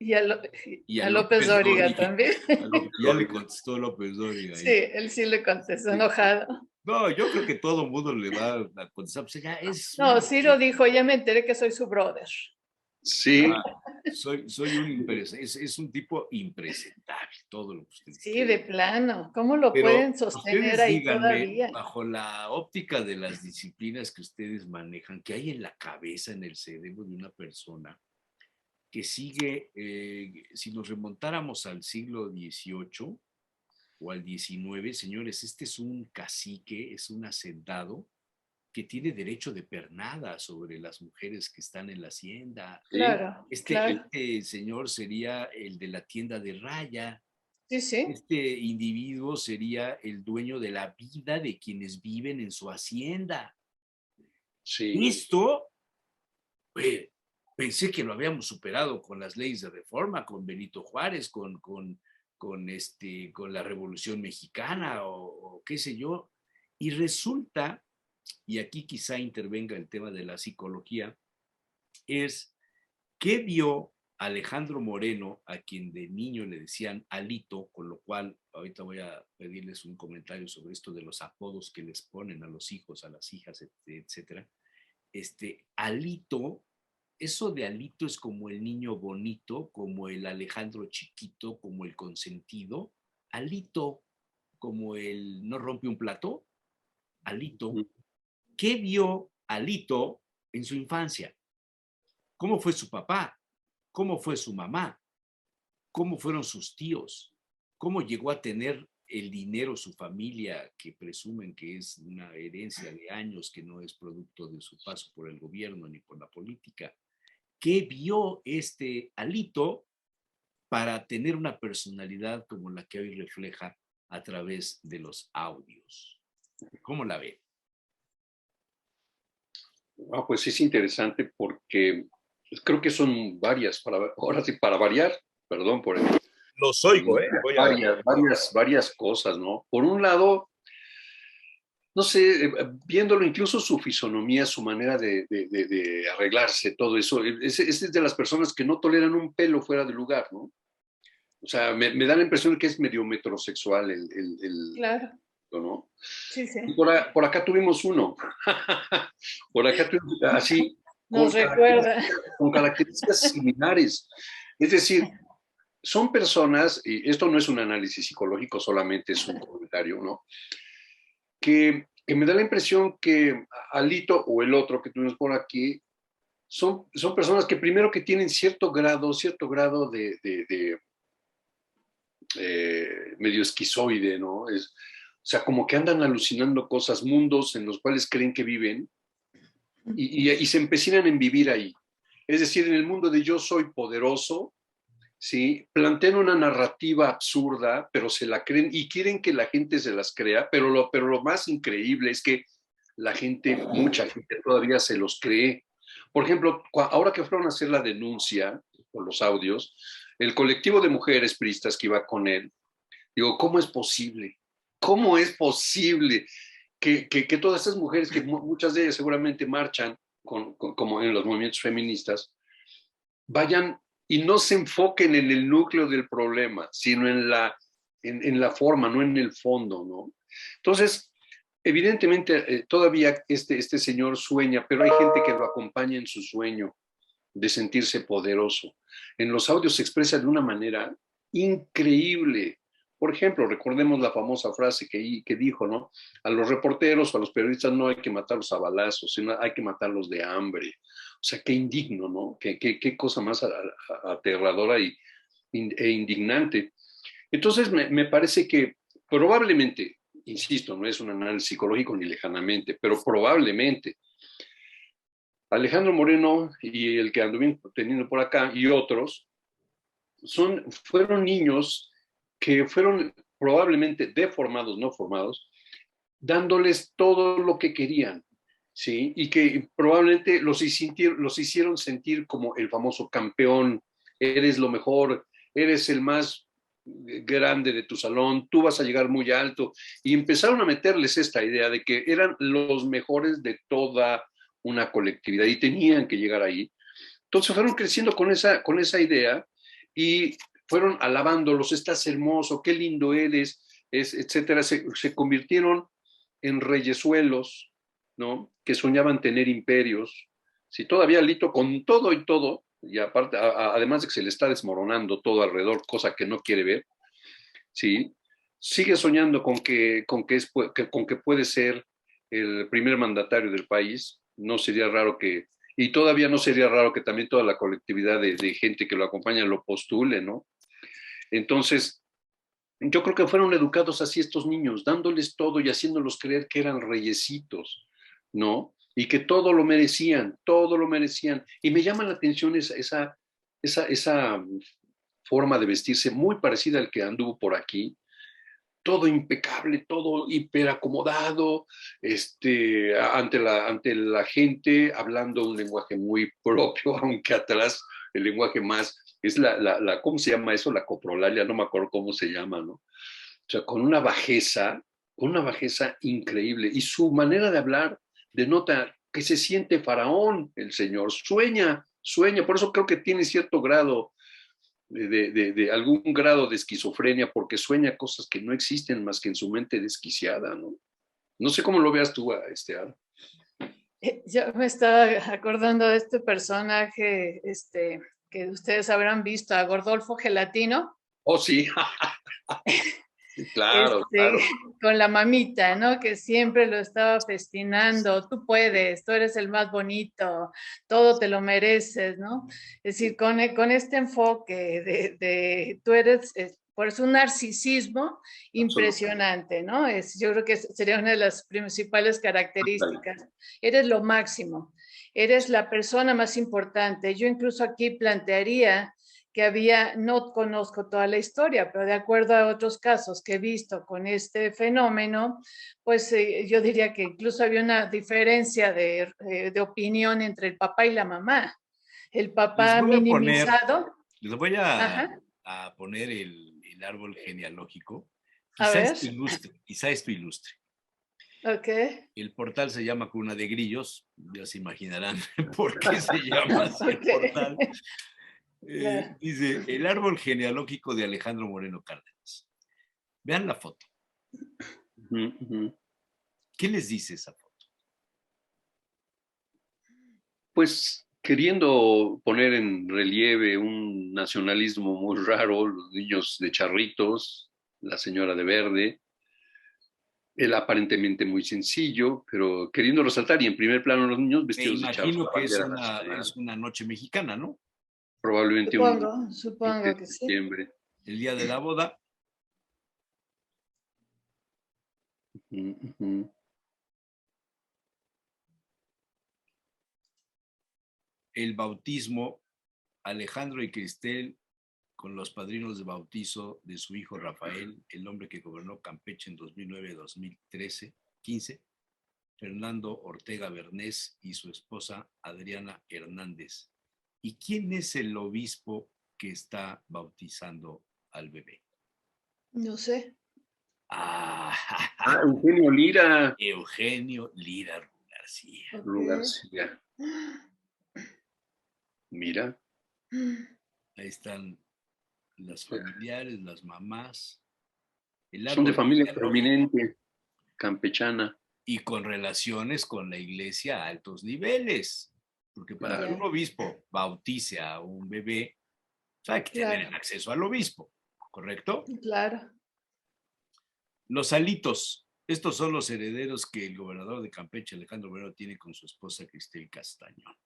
Y a, Lo- y a a López López Dóriga Dóriga. también. Ya le contestó López Dóriga Sí, ahí. él sí le contestó enojado. No, yo creo que todo el mundo le va a contestar. Pues ya es No, una... Ciro dijo, ya me enteré que soy su brother. Sí. Soy un impresentable, es un tipo impresentable, todo lo que ustedes Sí, quieran. de plano. ¿Cómo lo Pero pueden sostener ustedes ahí díganme, todavía? bajo la óptica de las disciplinas que ustedes manejan, ¿qué hay en la cabeza, en el cerebro de una persona que sigue, si nos remontáramos al siglo XVIII o al XIX, señores, este es un cacique, es un hacendado que tiene derecho de pernada sobre las mujeres que están en la hacienda? Sí. Claro, Este, claro. este señor sería el de la tienda de raya. Sí, sí. Este individuo sería el dueño de la vida de quienes viven en su hacienda. Sí. Esto, pensé que lo habíamos superado con las leyes de reforma, con Benito Juárez, con la Revolución Mexicana o qué sé yo. Y resulta, y aquí quizá intervenga el tema de la psicología, es qué vio Alejandro Moreno, a quien de niño le decían Alito, con lo cual ahorita voy a pedirles un comentario sobre esto de los apodos que les ponen a los hijos, a las hijas, etcétera. Alito, eso de Alito es como el niño bonito, como el Alejandro chiquito, como el consentido. Alito, como el no rompe un plato. Alito. ¿Qué vio Alito en su infancia? ¿Cómo fue su papá? ¿Cómo fue su mamá? ¿Cómo fueron sus tíos? ¿Cómo llegó a tener el dinero su familia, que presumen que es una herencia de años, que no es producto de su paso por el gobierno ni por la política? ¿Qué vio este Alito para tener una personalidad como la que hoy refleja a través de los audios? ¿Cómo la ve? Pues es interesante porque creo que son varias, ahora sí, para variar, perdón por eso. Los oigo, ¿eh? Varias cosas, ¿no? Por un lado, no sé, viéndolo incluso su fisonomía, su manera de arreglarse, todo eso, es de las personas que no toleran un pelo fuera de lugar, ¿no? O sea, me da la impresión de que es medio metrosexual Claro. ¿no? Sí, sí. Y por acá tuvimos uno. Por acá tuvimos así, Nos recuerda. con características similares. Es decir, son personas, y esto no es un análisis psicológico, solamente es un comentario, ¿no? Que me da la impresión que Alito o el otro que tuvimos por aquí son personas que primero que tienen cierto grado de medio esquizoide, ¿no? O sea, como que andan alucinando cosas, mundos en los cuales creen que viven y se empecinan en vivir ahí. Es decir, en el mundo de yo soy poderoso, ¿sí? Plantean una narrativa absurda, pero se la creen y quieren que la gente se las crea, pero lo más increíble es que mucha gente todavía se los cree. Por ejemplo, ahora que fueron a hacer la denuncia por los audios, el colectivo de mujeres priistas que iba con él, digo, ¿cómo es posible? ¿Cómo es posible que todas estas mujeres, que muchas de ellas seguramente marchan como en los movimientos feministas, vayan y no se enfoquen en el núcleo del problema, sino en la forma, no en el fondo, ¿no? Entonces, evidentemente, todavía este señor sueña, pero hay gente que lo acompaña en su sueño de sentirse poderoso. En los audios se expresa de una manera increíble. Por ejemplo, recordemos la famosa frase que dijo, ¿no? A los reporteros o a los periodistas no hay que matarlos a balazos, sino hay que matarlos de hambre. O sea, qué indigno, ¿no? Qué cosa más aterradora e indignante. Entonces, me parece que probablemente, insisto, no es un análisis psicológico ni lejanamente, pero probablemente Alejandro Moreno y el que anduvimos teniendo por acá y otros fueron niños que fueron probablemente deformados, no formados, dándoles todo lo que querían, ¿sí? Y que probablemente los hicieron sentir como el famoso campeón, eres lo mejor, eres el más grande de tu salón, tú vas a llegar muy alto, y empezaron a meterles esta idea de que eran los mejores de toda una colectividad y tenían que llegar ahí. Entonces fueron creciendo con esa idea y fueron alabándolos, estás hermoso, qué lindo eres, etcétera. Se convirtieron en reyesuelos, ¿no? Que soñaban tener imperios. Si todavía Lito, con todo y todo, y aparte, además de que se le está desmoronando todo alrededor, cosa que no quiere ver, ¿sí? Sigue soñando con que puede ser el primer mandatario del país. No sería raro y todavía no sería raro que también toda la colectividad de gente que lo acompaña lo postule, ¿no? Entonces, yo creo que fueron educados así estos niños, dándoles todo y haciéndolos creer que eran reyesitos, ¿no? Y que todo lo merecían. Y me llama la atención esa forma de vestirse muy parecida al que anduvo por aquí, todo impecable, todo hiperacomodado, ante la gente, hablando un lenguaje muy propio, aunque atrás el lenguaje más, es ¿cómo se llama eso? La coprolalia, no me acuerdo cómo se llama, ¿no? O sea, con una bajeza increíble. Y su manera de hablar denota que se siente faraón, el señor, sueña Sueña, por eso creo que tiene cierto grado de algún grado de esquizofrenia, porque sueña cosas que no existen más que en su mente desquiciada, ¿no? No sé cómo lo veas tú, Ada. Yo me estaba acordando de este personaje, que ustedes habrán visto, a Gordolfo Gelatino. Oh, sí. Claro, claro. Con la mamita, ¿no? Que siempre lo estaba festinando, tú puedes, tú eres el más bonito, todo te lo mereces, ¿no? Es decir, con este enfoque de tú eres, pues un narcisismo impresionante, ¿no? Yo creo que sería una de las principales características. Eres lo máximo, eres la persona más importante. Yo incluso aquí plantearía que había, no conozco toda la historia, pero de acuerdo a otros casos que he visto con este fenómeno, pues yo diría que incluso había una diferencia de opinión entre el papá y la mamá. El papá minimizado. Les voy a poner el árbol genealógico. Quizá esto ilustre. Ok. El portal se llama Cuna de Grillos, ya se imaginarán por qué se llama así el portal. Claro. Dice, el árbol genealógico de Alejandro Moreno Cárdenas. Vean la foto. ¿Qué les dice esa foto? Pues queriendo poner en relieve un nacionalismo muy raro, los niños de charritos, la señora de verde, el aparentemente muy sencillo, pero queriendo resaltar, y en primer plano los niños vestidos de charros. Me imagino que es una noche mexicana, ¿no? Probablemente supongo que sí. El día de la boda. El bautismo, Alejandro y Cristel con los padrinos de bautizo de su hijo Rafael, el hombre que gobernó Campeche en 2009-2015, Fernando Ortega Bernés y su esposa Adriana Hernández. ¿Y quién es el obispo que está bautizando al bebé? No sé. Eugenio Lira. Eugenio Lira García. García. Mira. Ahí están las familiares, las mamás. Son de familia prominente, campechana. Y con relaciones con la iglesia a altos niveles. Porque para que un obispo bautice a un bebé, hay que tener acceso al obispo, ¿correcto? Claro. Los Alitos, estos son los herederos que el gobernador de Campeche, Alejandro Moreno, tiene con su esposa Cristel Castañón.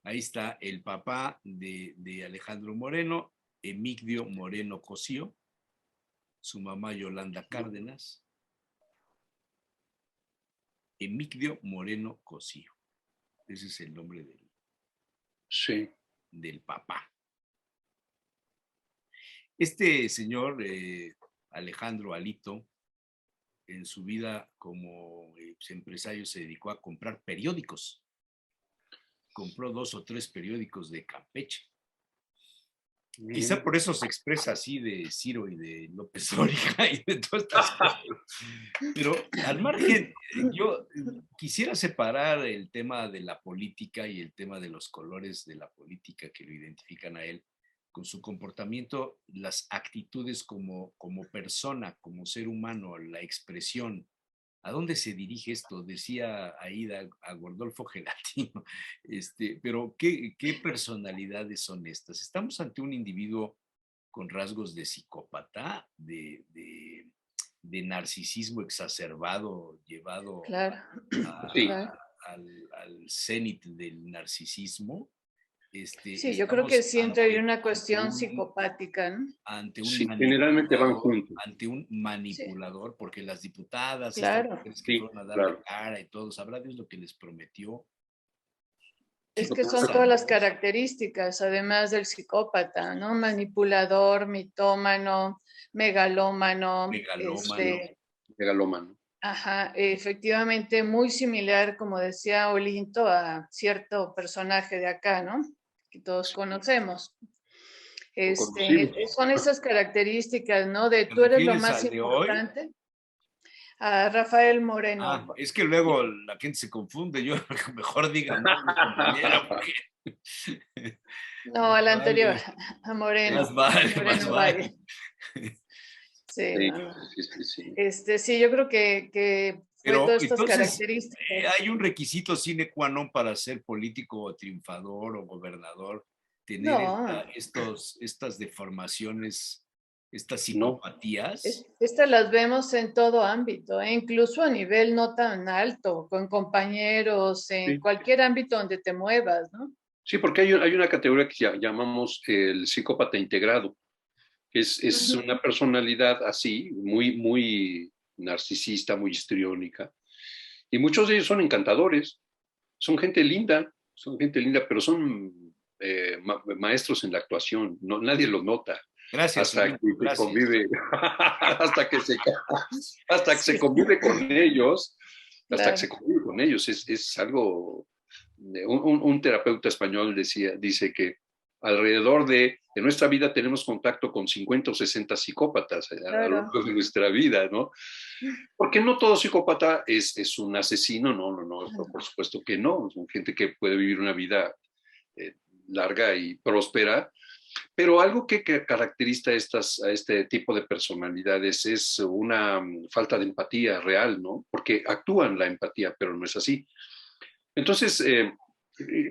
Ahí está el papá de Alejandro Moreno, Emigdio Moreno Cosío, su mamá Yolanda Cárdenas. Emigdio Moreno Cosío. Ese es el nombre del papá. Este señor, Alejandro Alito, en su vida como empresario se dedicó a comprar periódicos. Compró 2 o 3 periódicos de Campeche. Quizá por eso se expresa así de Ciro y de López Dóriga y de todas estas cosas. Pero al margen, yo quisiera separar el tema de la política y el tema de los colores de la política que lo identifican a él con su comportamiento, las actitudes como persona, como ser humano, la expresión. ¿A dónde se dirige esto? Decía Aida a Gordolfo Gelatino. Pero ¿qué personalidades son estas? ¿Estamos ante un individuo con rasgos de psicópata, de narcisismo exacerbado, llevado al cenit del narcisismo? Sí, yo creo que siempre hay una cuestión psicopática, ¿no? Generalmente van juntos. Ante un manipulador, porque las diputadas que fueron a dar la cara y todo, sabrá Dios lo que les prometió. Es que son todas las características, además del psicópata, ¿no? Manipulador, mitómano, megalómano. Megalómano. Ajá, efectivamente, muy similar, como decía Olinto, a cierto personaje de acá, ¿no? Que todos conocemos. Son esas características, ¿no? De tú eres lo más importante. A Rafael Moreno. Es que luego la gente se confunde, yo mejor diga no, compañera, porque No, al anterior, Vale. a Moreno. Más vale, Moreno más Valle. vale. Sí, Sí, no, no. sí. Sí, yo creo que fue Pero todas estas entonces, características. hay un requisito sine qua non para ser político o triunfador o gobernador, tener No, estas deformaciones, estas No, psicopatías. estas las vemos en todo ámbito, incluso a nivel no tan alto, con compañeros, en sí. cualquier ámbito donde te muevas, ¿no? Sí, porque hay una categoría que llamamos el psicópata integrado, que es Ujú. una personalidad así, muy narcisista, muy histriónica. Y muchos de ellos son encantadores, son gente linda, pero son maestros en la actuación. No, nadie lo nota Gracias, hasta Emilio, que se gracias. convive, hasta que se, hasta que se Sí, convive con ellos, hasta que se claro. convive con ellos. Es algo, un terapeuta español dice que alrededor de nuestra vida tenemos contacto con 50 o 60 psicópatas a lo Claro. largo de nuestra vida, ¿no? Porque no todo psicópata es un asesino, no, por supuesto que no. Son gente que puede vivir una vida eh, larga y próspera, pero algo que caracteriza a este tipo de personalidades es una falta de empatía real, ¿no? Porque actúan la empatía, pero no es así. Entonces,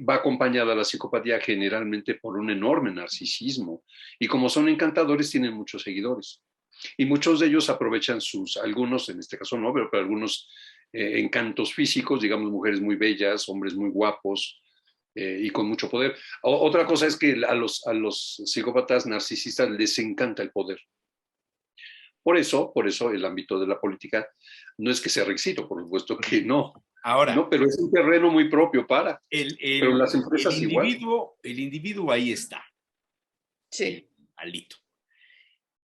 va acompañada la psicopatía generalmente por un enorme narcisismo y como son encantadores tienen muchos seguidores y muchos de ellos aprovechan algunos, en este caso no, pero algunos encantos físicos, digamos mujeres muy bellas, hombres muy guapos y con mucho poder. Otra cosa es que a los psicópatas narcisistas les encanta el poder. Por eso el ámbito de la política no es que sea requisito, por supuesto que no, Ahora, no, pero es un terreno muy propio para. el, Pero el, las empresas igual. el individuo ahí está, Sí. alito.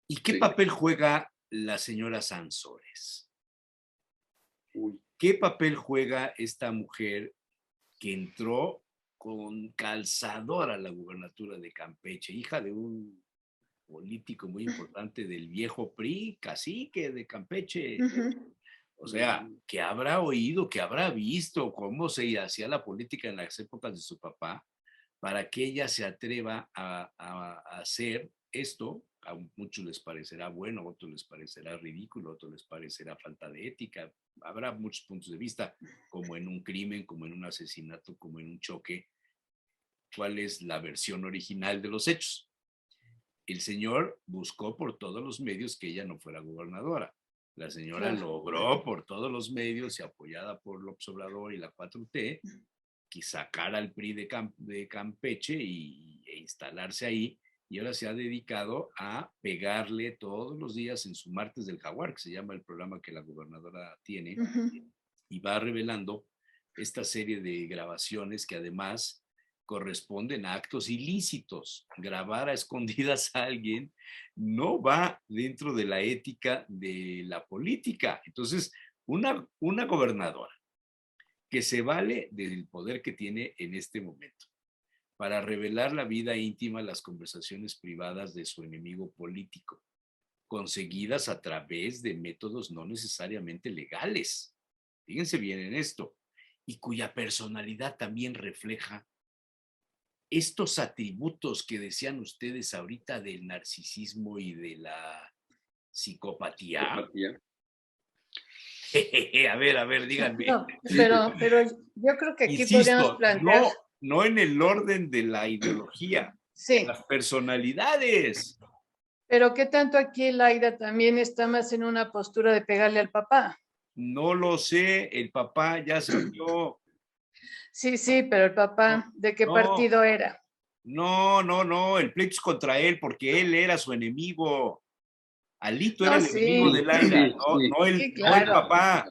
¿Y qué Sí. papel juega la señora Sansores? Uy. ¿Qué papel juega esta mujer que entró con calzador a la gubernatura de Campeche, hija de un político muy importante del viejo PRI, cacique de Campeche? Ujú. O sea, que habrá oído, que habrá visto cómo se hacía la política en las épocas de su papá, para que ella se atreva a hacer esto. A muchos les parecerá bueno, a otros les parecerá ridículo, a otros les parecerá falta de ética. Habrá muchos puntos de vista, como en un crimen, como en un asesinato, como en un choque. ¿Cuál es la versión original de los hechos? El señor buscó por todos los medios que ella no fuera gobernadora. La señora Claro. logró por todos los medios y apoyada por López Obrador y la 4T que sacara al PRI de Campeche e instalarse ahí, y ahora se ha dedicado a pegarle todos los días en su Martes del Jaguar, que se llama el programa que la gobernadora tiene, Ujú. y va revelando esta serie de grabaciones que además corresponden a actos ilícitos. Grabar a escondidas a alguien no va dentro de la ética de la política. Entonces, una gobernadora que se vale del poder que tiene en este momento para revelar la vida íntima, las conversaciones privadas de su enemigo político, conseguidas a través de métodos no necesariamente legales. Fíjense bien en esto, y cuya personalidad también refleja estos atributos que decían ustedes ahorita del narcisismo y de la psicopatía. A ver, díganme. No, pero yo creo que aquí podríamos Insisto, plantear, no en el orden de la ideología, sí, las personalidades. pero ¿qué tanto aquí Laida también está más en una postura de pegarle al papá? No lo sé, el papá ya se murió. Sí, pero el papá, ¿de qué No, partido era? no, el pleito es contra él porque él era su enemigo. Alito era No, el enemigo sí, de Laida, sí, no el claro, papá.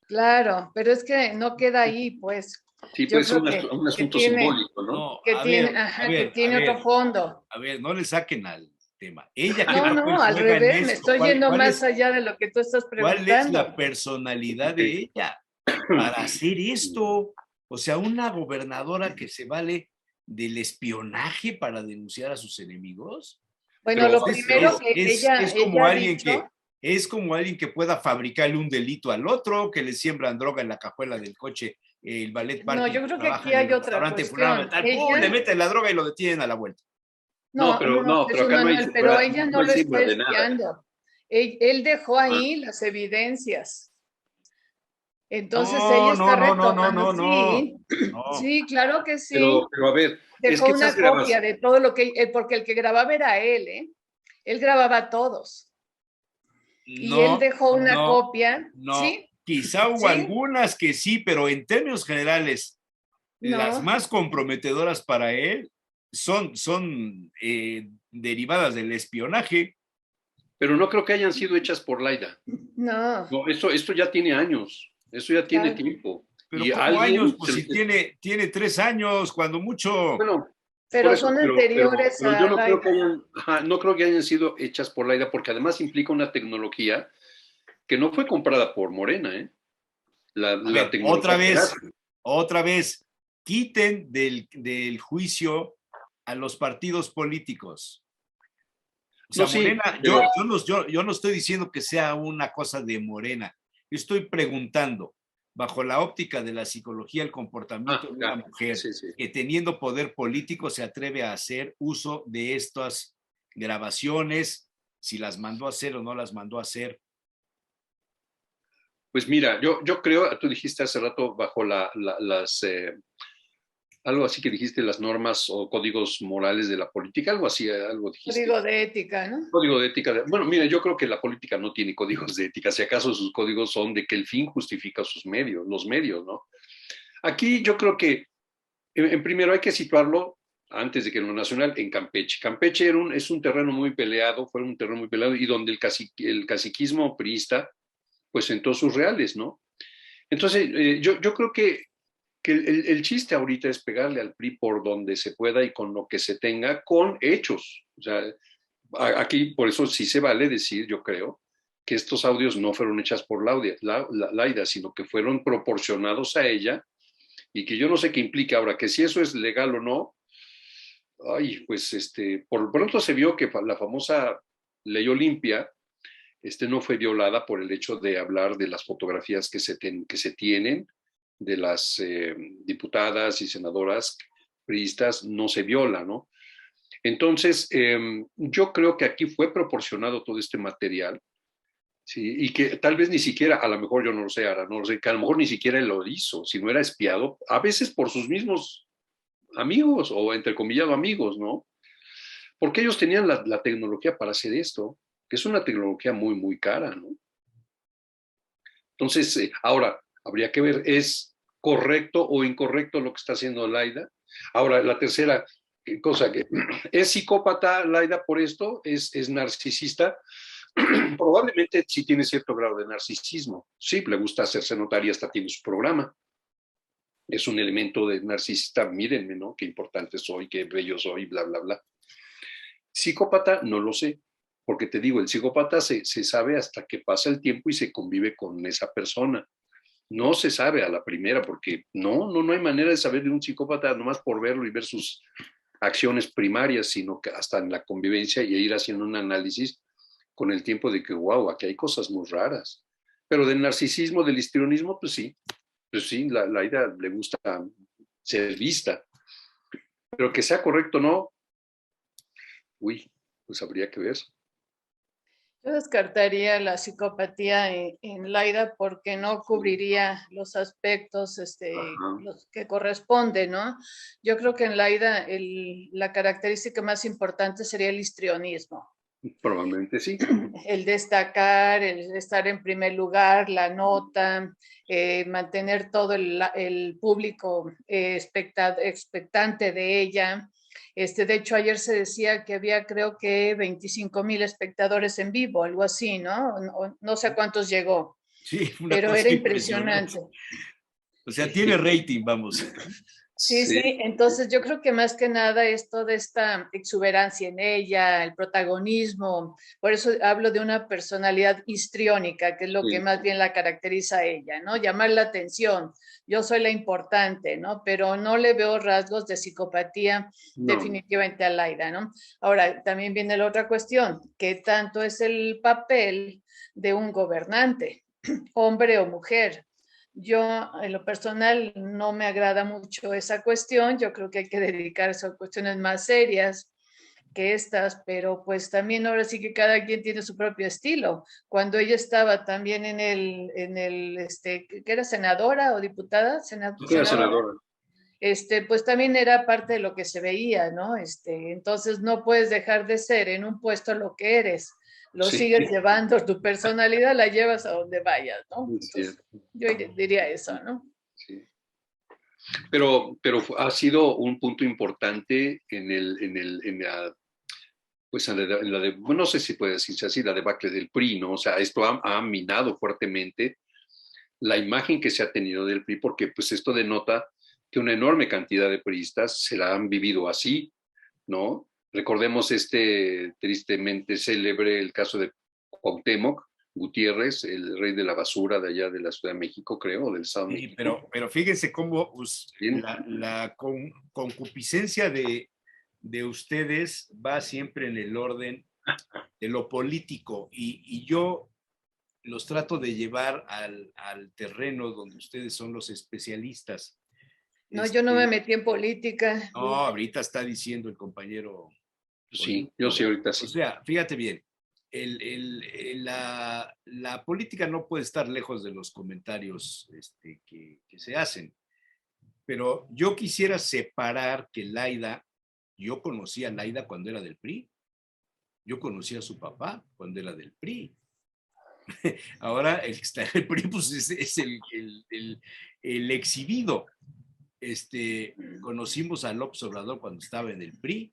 claro, pero es que no queda ahí, pues. Sí, Yo pues es creo un que asunto tiene, simbólico, ¿no? No, que tiene, ajá, que tiene otro fondo. a ver, no le saquen al tema. ¿Ella qué No, papel no, al juega en revés, me esto? estoy yendo más allá de lo que tú estás ¿Cuál es la preguntando. personalidad de Okay. ella para hacer esto? O sea, una gobernadora que se vale del espionaje para denunciar a sus enemigos. Bueno, Pero lo primero que Es como ella ha alguien dicho, es como alguien que pueda fabricarle un delito al otro, que le siembran droga en la cajuela del coche el ballet No, parking, yo creo que trabaja aquí en hay el otra restaurante fulano de cuestión. tal, ¡pum! Le Ella, meten la droga y lo detienen a la vuelta. no, no, pero Jesús acá no hay, Manuel, pero ella no no hay lo cifra está de nada. espiando. Él dejó Ah. ahí las evidencias. Entonces ella No, está no, no, no, no, retomando, no, no. sí, No. sí, claro que sí. Pero a ver, es Dejó que esas una copia grabaciones, de todo lo que, porque el que grababa era él, ¿eh? Él grababa a todos. Y él No, dejó una no, copia, no. ¿sí? Quizá hubo ¿Sí? algunas que sí, pero en términos generales, las No, más comprometedoras para él son derivadas del espionaje. pero no creo que hayan sido hechas por Laida. no. No, esto ya tiene años, eso ya tiene Claro. tiempo. Pero Y ¿cómo años? alguien, Pues si tiene 3 años, cuando mucho. bueno, por Pero eso, son anteriores pero yo a no creo que Laida. hayan, ajá, no creo que hayan sido hechas por Laida, porque además implica una tecnología que no fue comprada por Morena, ¿eh? A La ver, tecnología otra vez, quiten del juicio a los partidos políticos. O no, sea, sí, Morena, pero yo no estoy diciendo que sea una cosa de Morena. Yo estoy preguntando, bajo la óptica de la psicología, el comportamiento de una ya, mujer sí, sí. que teniendo poder político se atreve a hacer uso de estas grabaciones, si las mandó a hacer o no las mandó a hacer. Pues mira, yo creo, tú dijiste hace rato bajo las, algo así que dijiste, las normas o códigos morales de la política, algo así, algo dijiste. Código de ética, ¿no? Código de ética. Bueno, mira, yo creo que la política no tiene códigos de ética, si acaso sus códigos son de que el fin justifica sus medios, los medios, ¿no? Aquí yo creo que, en primero hay que situarlo antes de que en lo nacional, en Campeche. Campeche es un terreno muy peleado, fue un terreno muy peleado y donde el caciquismo priista pues sentó sus reales, ¿no? Entonces, yo creo que el chiste ahorita es pegarle al PRI por donde se pueda y con lo que se tenga, con hechos. O sea, aquí por eso sí se vale decir, yo creo, que estos audios no fueron hechas por Laida, sino que fueron proporcionados a ella y que yo no sé qué implica ahora, que si eso es legal o no, ay, pues por pronto se vio que la famosa ley Olimpia no fue violada por el hecho de hablar de las fotografías que se tienen de las diputadas y senadoras priistas, no se viola, ¿no? Entonces, yo creo que aquí fue proporcionado todo este material, ¿sí? Y que tal vez ni siquiera, a lo mejor yo no lo sé, ahora no lo sé, que a lo mejor ni siquiera él lo hizo, sino era espiado, a veces por sus mismos amigos o entrecomillado amigos, ¿no? Porque ellos tenían la tecnología para hacer esto, que es una tecnología muy, muy cara, ¿no? Entonces, ahora, habría que ver, ¿es correcto o incorrecto lo que está haciendo Laida? Ahora, la tercera cosa, que ¿es psicópata Laida por esto? ¿Es narcisista? Probablemente sí tiene cierto grado de narcisismo. Sí, le gusta hacerse notar y hasta tiene su programa. Es un elemento de narcisista, mírenme, ¿no? Qué importante soy, qué bello soy, bla, bla, bla. Psicópata, no lo sé, porque te digo, el psicópata se sabe hasta que pasa el tiempo y se convive con esa persona. No se sabe a la primera, porque no hay manera de saber de un psicópata nomás por verlo y ver sus acciones primarias, sino que hasta en la convivencia y ir haciendo un análisis con el tiempo de que, wow, aquí hay cosas muy raras. Pero del narcisismo, del histrionismo, pues sí, la idea le gusta ser vista. Pero que sea correcto o no, uy, pues habría que ver. Yo descartaría la psicopatía en Laida porque no cubriría los aspectos Ajá. los que corresponden, ¿no? Yo creo que en Laida la característica más importante sería el histrionismo. Probablemente sí. El destacar, el estar en primer lugar, la nota, mantener todo el público expectante de ella. De hecho, ayer se decía que había, creo que 25,000 espectadores en vivo, algo así, ¿no? No sé a cuántos llegó, Sí, una pero cosa era impresionante. impresionante. O sea, tiene rating, vamos. Sí, Sí. sí, entonces yo creo que más que nada es toda esta exuberancia en ella, el protagonismo, por eso hablo de una personalidad histriónica, que es lo que Sí. más bien la caracteriza a ella, ¿no? Llamar la atención, yo soy la importante, ¿no? Pero no le veo rasgos de psicopatía No, definitivamente a Laida, ¿no? Ahora, también viene la otra cuestión, ¿qué tanto es el papel de un gobernante, hombre o mujer? Yo, en lo personal, no me agrada mucho esa cuestión. Yo creo que hay que dedicarse a cuestiones más serias que estas, pero pues también ahora sí que cada quien tiene su propio estilo. Cuando ella estaba también que era senadora o diputada, Era senadora, senadora. pues también era parte de lo que se veía, ¿no? Entonces no puedes dejar de ser en un puesto lo que eres, lo Sí, sigues llevando, tu personalidad la llevas a donde vayas, ¿no? es Entonces, cierto. yo diría eso, ¿no? Sí. Pero ha sido un punto importante en la, pues bueno, no sé si puede decirse así, la debacle del PRI, ¿no? O sea, esto ha minado fuertemente la imagen que se ha tenido del PRI, porque pues esto denota que una enorme cantidad de priistas se la han vivido así, ¿no? Recordemos tristemente célebre el caso de Cuauhtémoc Gutiérrez, el rey de la basura de allá de la Ciudad de México, creo, o del Estado de Sí, México. pero fíjense cómo Bien. la concupiscencia de ustedes va siempre en el orden de lo político y yo los trato de llevar al terreno donde ustedes son los especialistas. No, yo no me Este, metí en política. no, ahorita está diciendo el compañero Sí, yo político. sí, ahorita O sí. sea, fíjate bien, la política no puede estar lejos de los comentarios que se hacen, pero yo quisiera separar que Laida, yo conocí a Laida cuando era del PRI, yo conocí a su papá cuando era del PRI. Ahora el que está en el PRI pues es el exhibido. Conocimos a López Obrador cuando estaba en el PRI,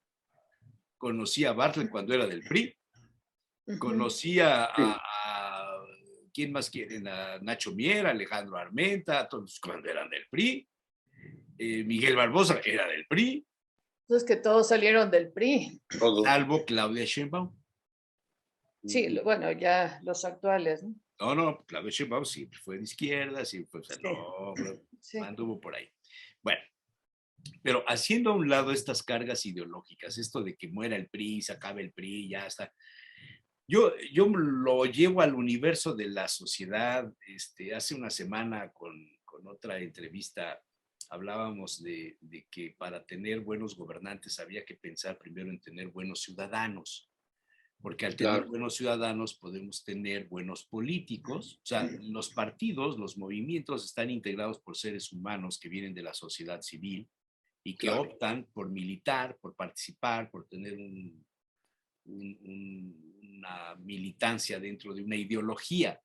conocí a Bartlett cuando era del PRI, conocí a ¿quién más quieren? A Nacho Mier, Alejandro Armenta, a todos cuando eran del PRI. Miguel Barbosa era del PRI. Entonces que todos salieron del PRI. Todo. Salvo Claudia Sheinbaum. Sí, bueno, ya los actuales, ¿no? No, Claudia Sheinbaum siempre fue de izquierda, siempre fue, o sea, Sí, no, sí. anduvo por ahí. Bueno, pero haciendo a un lado estas cargas ideológicas, esto de que muera el PRI, se acabe el PRI, ya está. Yo lo llevo al universo de la sociedad. Hace una semana con otra entrevista hablábamos de que para tener buenos gobernantes había que pensar primero en tener buenos ciudadanos, porque al tener Claro. buenos ciudadanos podemos tener buenos políticos. O sea, los partidos, los movimientos están integrados por seres humanos que vienen de la sociedad civil y que Claro. optan por militar, por participar, por tener una militancia dentro de una ideología,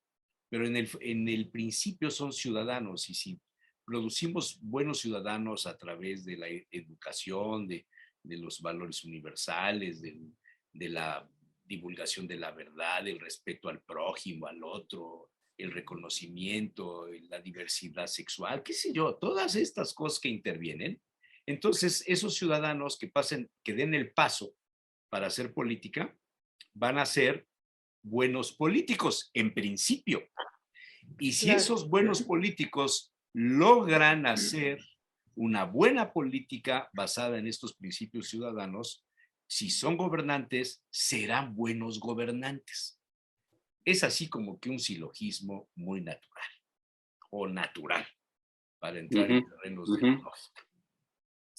pero en el principio son ciudadanos y si producimos buenos ciudadanos a través de la educación, de los valores universales, de la divulgación de la verdad, el respeto al prójimo, al otro, el reconocimiento, la diversidad sexual, qué sé yo, todas estas cosas que intervienen. Entonces, esos ciudadanos que den el paso para hacer política, van a ser buenos políticos, en principio. Y si Claro. esos buenos políticos logran hacer una buena política basada en estos principios ciudadanos, si son gobernantes, serán buenos gobernantes. Es así como que un silogismo muy natural, o natural, para entrar en terrenos de la lógica.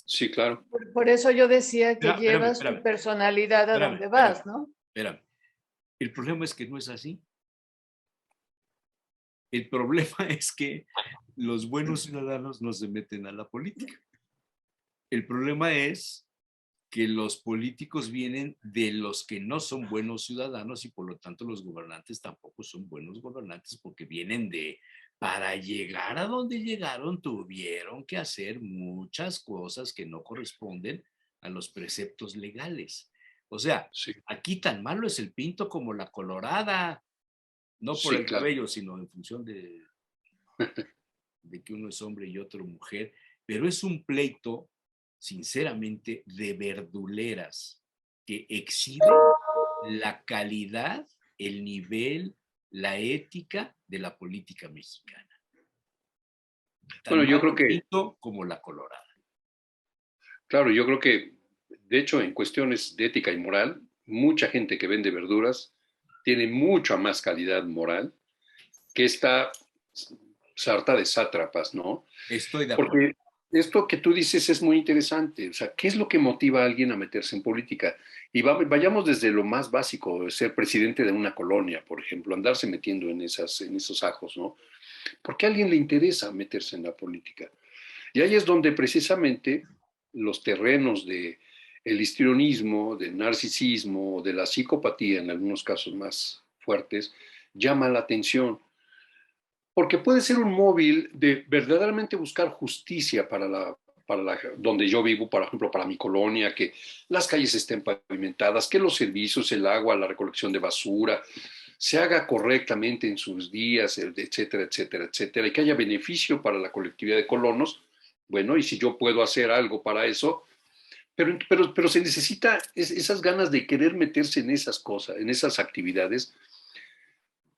Sí, claro. Por eso yo decía que llevas Espérame, tu personalidad a donde vas, ¿no? Espérame. El problema es que no es así. El problema es que los buenos ciudadanos no se meten a la política. El problema es que los políticos vienen de los que no son buenos ciudadanos y por lo tanto los gobernantes tampoco son buenos gobernantes porque vienen para llegar a donde llegaron tuvieron que hacer muchas cosas que no corresponden a los preceptos legales. O sea, Sí. aquí tan malo es el pinto como la colorada. No por el Claro. cabello, sino en función de que uno es hombre y otro mujer, pero es un pleito, sinceramente, de verduleras que exhibe la calidad, el nivel, la ética de la política mexicana. Tan Bueno, yo creo que, pinto como la colorada. claro, yo creo que, de hecho, en cuestiones de ética y moral, mucha gente que vende verduras tiene mucha más calidad moral que esta sarta de sátrapas, ¿no? Estoy de acuerdo. Porque esto que tú dices es muy interesante. O sea, ¿qué es lo que motiva a alguien a meterse en política? Y vayamos desde lo más básico, ser presidente de una colonia, por ejemplo, andarse metiendo en esos ajos, ¿no? ¿Por qué a alguien le interesa meterse en la política? Y ahí es donde precisamente los terrenos de el histrionismo, del narcisismo, de la psicopatía, en algunos casos más fuertes, llaman la atención. Porque puede ser un móvil de verdaderamente buscar justicia donde yo vivo, por ejemplo, para mi colonia, que las calles estén pavimentadas, que los servicios, el agua, la recolección de basura, se haga correctamente en sus días, etcétera, etcétera, etcétera, y que haya beneficio para la colectividad de colonos. Bueno, y si yo puedo hacer algo para eso, pero se necesita esas ganas de querer meterse en esas cosas, en esas actividades,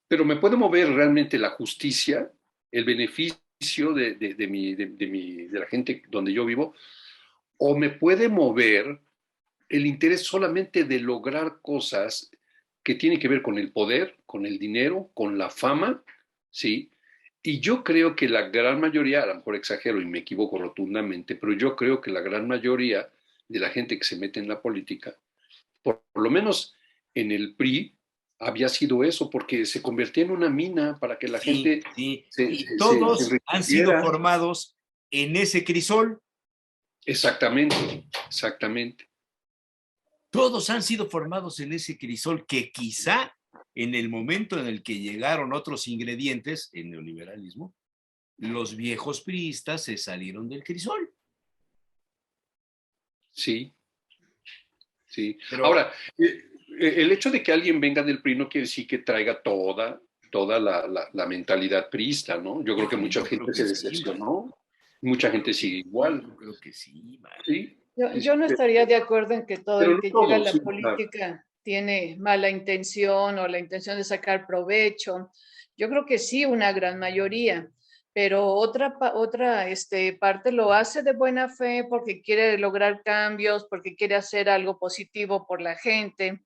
pero me puede mover realmente la justicia, el beneficio de la gente donde yo vivo, o me puede mover el interés solamente de lograr cosas que tienen que ver con el poder, con el dinero, con la fama, ¿sí? Y yo creo que la gran mayoría, a lo mejor exagero y me equivoco rotundamente, pero yo creo que la gran mayoría de la gente que se mete en la política, por lo menos en el PRI, había sido eso, porque se convertía en una mina para que la Sí, gente sí. se, Y se, se todos han sido enriqueciera. formados en ese crisol. Exactamente, exactamente. Todos han sido formados en ese crisol que quizá en el momento en el que llegaron otros ingredientes, el neoliberalismo, los viejos priistas se salieron del crisol. Sí, sí. Pero Ahora, el hecho de que alguien venga del PRI no quiere decir que traiga toda la mentalidad priista, ¿no? Yo creo que mucha yo creo gente que se sí, man. decepcionó, mucha gente sigue igual, Yo creo que sí, man. ¿sí? Yo no estaría de acuerdo en que todo Pero el no que llega a todos, la sí, claro. política tiene mala intención o la intención de sacar provecho. Yo creo que sí, una gran mayoría, pero otra parte lo hace de buena fe porque quiere lograr cambios, porque quiere hacer algo positivo por la gente.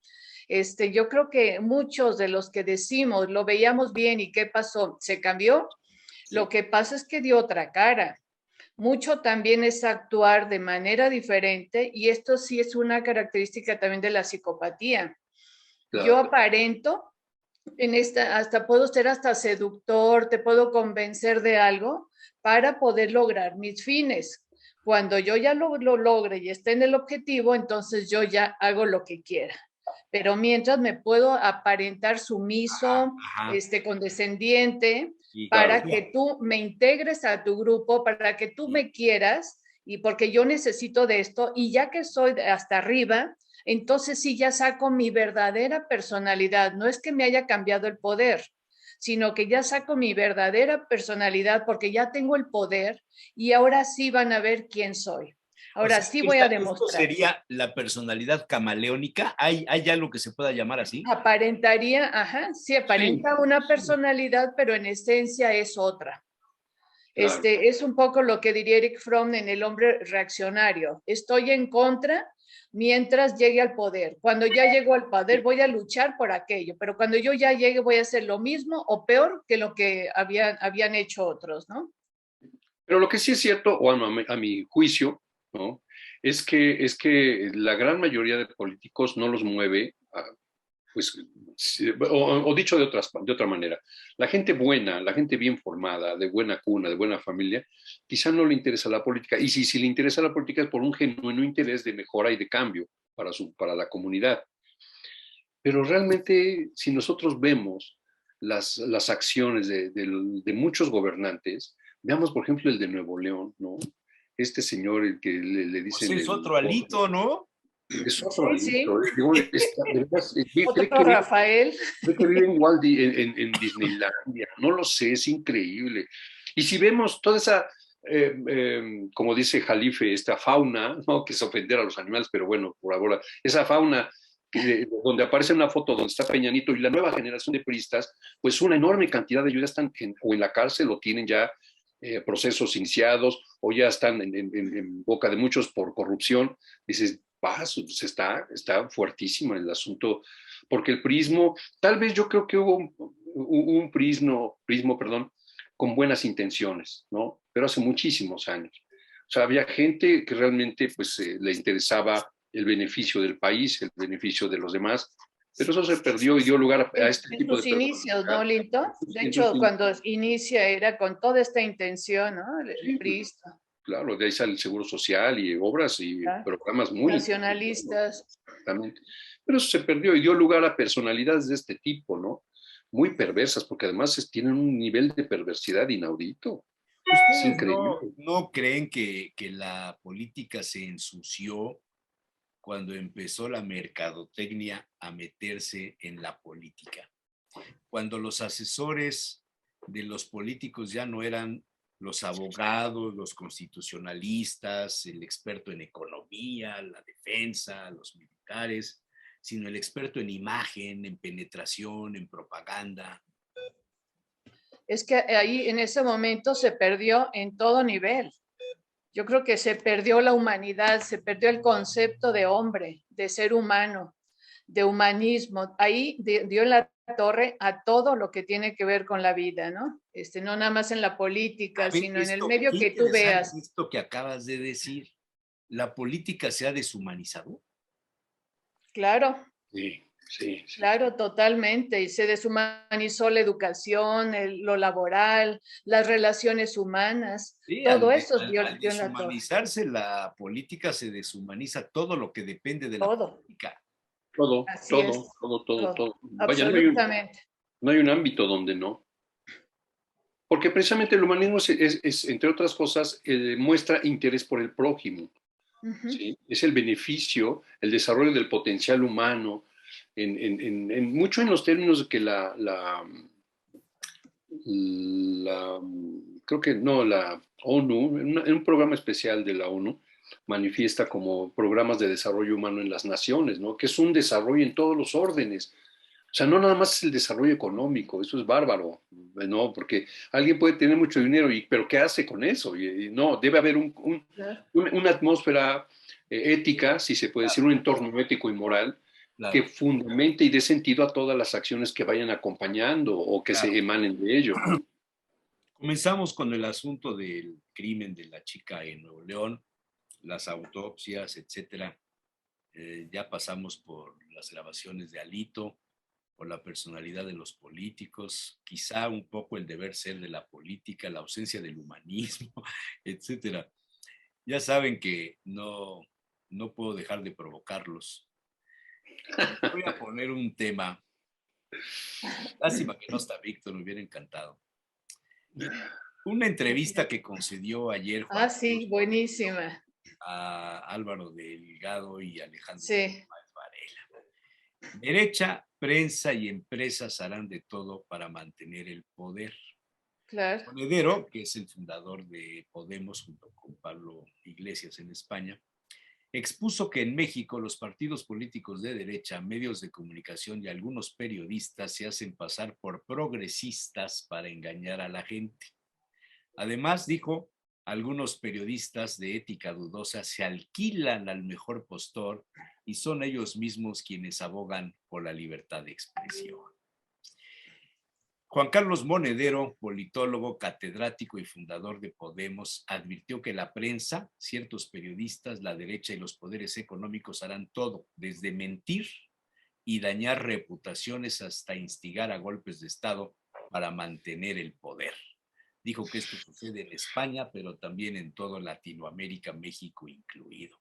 Yo creo que muchos de los que decimos lo veíamos bien y ¿qué pasó? ¿Se cambió? Lo que pasa es que dio otra cara. Mucho también es actuar de manera diferente y esto sí es una característica también de la psicopatía. Yo Claro. aparento hasta puedo ser hasta seductor, te puedo convencer de algo para poder lograr mis fines. Cuando yo ya lo logre y esté en el objetivo, entonces yo ya hago lo que quiera. Pero mientras me puedo aparentar sumiso, Ajá. condescendiente, Y Claro. para que tú me integres a tu grupo, para que tú me quieras y porque yo necesito de esto y ya que soy hasta arriba, entonces sí ya saco mi verdadera personalidad. No es que me haya cambiado el poder, sino que ya saco mi verdadera personalidad porque ya tengo el poder y ahora sí van a ver quién soy. O Ahora sea, sí voy a esto demostrar. sería la personalidad camaleónica. ¿Hay algo que se pueda llamar así? Aparentaría, ajá, sí, Sí, aparenta una personalidad, pero en esencia es otra. claro. Es un poco lo que diría Eric Fromm en El hombre reaccionario. Estoy en contra mientras llegue al poder. Cuando ya llego al poder voy a luchar por aquello, pero cuando yo ya llegue voy a hacer lo mismo o peor que lo que habían hecho otros, ¿no? Pero lo que sí es cierto, o a mi juicio, ¿no? Es que la gran mayoría de políticos no los mueve, pues, o dicho de otra manera, la gente buena, la gente bien formada, de buena cuna, de buena familia, quizá no le interesa la política. Y si le interesa la política es por un genuino interés de mejora y de cambio para la comunidad. Pero realmente, si nosotros vemos las acciones de muchos gobernantes, veamos, por ejemplo, el de Nuevo León, ¿no? Este señor, el que le Pues dicen es otro alito, ¿no? es otro Sí, sí. alito. Digo, de veras, Otro Rafael. cree que vive en, en Disneylandia. No lo sé, es increíble. Y si vemos toda esa, como dice Jalife, esta fauna, ¿no? Que es ofender a los animales, pero bueno, por ahora, esa fauna donde aparece una foto donde está Peñanito y la nueva generación de priistas, pues una enorme cantidad de ellos ya están o en la cárcel o tienen ya procesos iniciados o ya están en boca de muchos por corrupción. Dices, pues está fuertísimo el asunto, porque el prismo, tal vez yo creo que hubo un prismo, perdón, con buenas intenciones, ¿no? Pero hace muchísimos años. O sea, había gente que realmente pues le interesaba el beneficio del país, el beneficio de los demás, pero eso se perdió y dio lugar a este En tipo de sus inicios, ¿no, personalidad. Linto? De hecho, cuando inicia era con toda esta intención, ¿no? El Sí, priista. claro, de ahí sale el Seguro Social y obras y ¿Verdad? programas muy importantes, ¿no? Nacionalistas. Exactamente. Pero eso se perdió y dio lugar a personalidades de este tipo, ¿no? Muy perversas, porque además tienen un nivel de perversidad inaudito. Es ¿Ustedes increíble. no creen que la política se ensució cuando empezó la mercadotecnia a meterse en la política? Cuando los asesores de los políticos ya no eran los abogados, los constitucionalistas, el experto en economía, la defensa, los militares, sino el experto en imagen, en penetración, en propaganda. Es que ahí en ese momento se perdió en todo nivel. Yo creo que se perdió la humanidad, se perdió el concepto de hombre, de ser humano, de humanismo. Ahí dio en la torre a todo lo que tiene que ver con la vida, ¿no? No nada más en la política, A ver, sino en el medio qué que tú interesante veas. esto que acabas de decir. ¿La política se ha deshumanizado? Claro, Sí, sí, sí. claro, totalmente. Y se deshumanizó la educación, lo laboral, las relaciones humanas. Sí, Todo eso dio al en la torre. deshumanizarse la política se deshumaniza todo lo que depende de la Todo. política. Todo, Así es. todo, todo, todo, Todo. todo. Vaya, Absolutamente. no hay un ámbito donde no. Porque precisamente el humanismo entre otras cosas, muestra interés por el prójimo. Uh-huh. ¿Sí? Es el beneficio, el desarrollo del potencial humano, mucho en los términos de que creo que no, la ONU, en un programa especial de la ONU, manifiesta como programas de desarrollo humano en las naciones, ¿no? Que es un desarrollo en todos los órdenes. O sea, no nada más es el desarrollo económico, eso es bárbaro, ¿no? Porque alguien puede tener mucho dinero, pero ¿qué hace con eso? Y no, debe haber una atmósfera ética, si se puede decir, un entorno ético y moral Claro, que fundamente y dé sentido a todas las acciones que vayan acompañando o que claro. se emanen de ello. Comenzamos con el asunto del crimen de la chica en Nuevo León, las autopsias, etcétera. Ya pasamos por las grabaciones de Alito, por la personalidad de los políticos, quizá un poco el deber ser de la política, la ausencia del humanismo, etcétera. Ya saben que no puedo dejar de provocarlos. Voy a poner un tema. Lástima que no está Víctor, me hubiera encantado. Una entrevista que concedió ayer Juan Sí, buenísima. a Álvaro Delgado y Alejandro Sí. Varela. Derecha, prensa y empresas harán de todo para mantener el poder. Claro. Monedero, que es el fundador de Podemos junto con Pablo Iglesias en España, expuso que en México los partidos políticos de derecha, medios de comunicación y algunos periodistas se hacen pasar por progresistas para engañar a la gente. Además, dijo, algunos periodistas de ética dudosa se alquilan al mejor postor y son ellos mismos quienes abogan por la libertad de expresión. Juan Carlos Monedero, politólogo, catedrático y fundador de Podemos, advirtió que la prensa, ciertos periodistas, la derecha y los poderes económicos harán todo, desde mentir y dañar reputaciones hasta instigar a golpes de Estado para mantener el poder. Dijo que esto sucede en España, pero también en toda Latinoamérica, México incluido.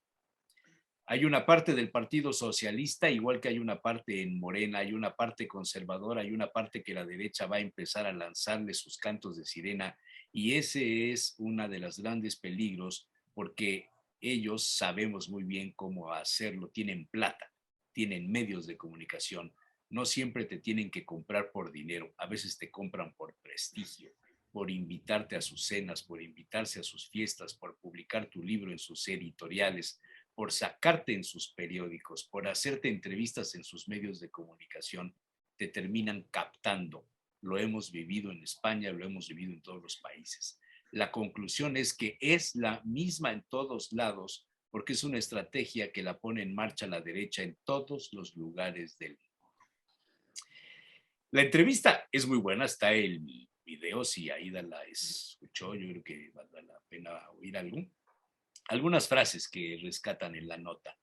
Hay una parte del Partido Socialista, igual que hay una parte en Morena, hay una parte conservadora, hay una parte que la derecha va a empezar a lanzarle sus cantos de sirena, y ese es uno de los grandes peligros, porque ellos sabemos muy bien cómo hacerlo, tienen plata, tienen medios de comunicación, no siempre te tienen que comprar por dinero, a veces te compran por prestigio, por invitarte a sus cenas, por invitarse a sus fiestas, por publicar tu libro en sus editoriales, por sacarte en sus periódicos, por hacerte entrevistas en sus medios de comunicación, te terminan captando. Lo hemos vivido en España, lo hemos vivido en todos los países. La conclusión es que es la misma en todos lados, porque es una estrategia que la pone en marcha la derecha en todos los lugares del mundo. La entrevista es muy buena, está el video, si Aida la escuchó, yo creo que valdrá la pena oír algunas frases que rescatan en la nota.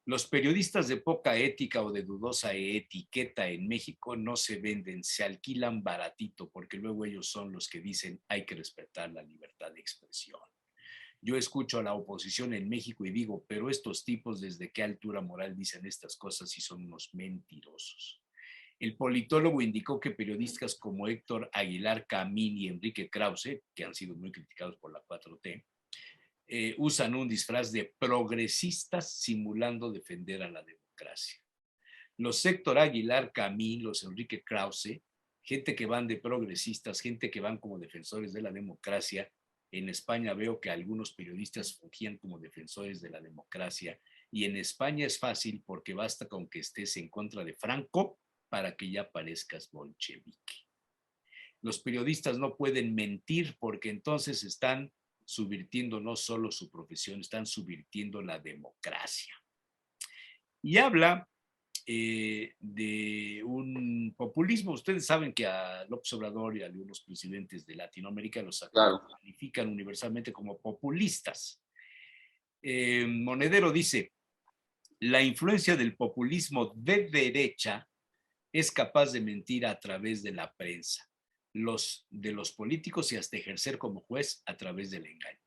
Los periodistas de poca ética o de dudosa etiqueta en México no se venden, se alquilan baratito, porque luego ellos son los que dicen hay que respetar la libertad de expresión. Yo escucho a la oposición en México y digo, pero estos tipos, ¿desde qué altura moral dicen estas cosas y son unos mentirosos? El politólogo indicó que periodistas como Héctor Aguilar Camín y Enrique Krause, que han sido muy criticados por la 4T, usan un disfraz de progresistas simulando defender a la democracia. Los Héctor Aguilar Camín, los Enrique Krause, gente que van de progresistas, gente que van como defensores de la democracia. En España veo que algunos periodistas fungían como defensores de la democracia, y en España es fácil porque basta con que estés en contra de Franco para que ya parezcas bolchevique. Los periodistas no pueden mentir porque entonces están subvirtiendo no solo su profesión, están subvirtiendo la democracia. Y habla de un populismo. Ustedes saben que a López Obrador y a algunos presidentes de Latinoamérica los califican universalmente como populistas. Monedero dice, la influencia del populismo de derecha es capaz de mentir a través de la prensa, de los políticos y hasta ejercer como juez a través del engaño.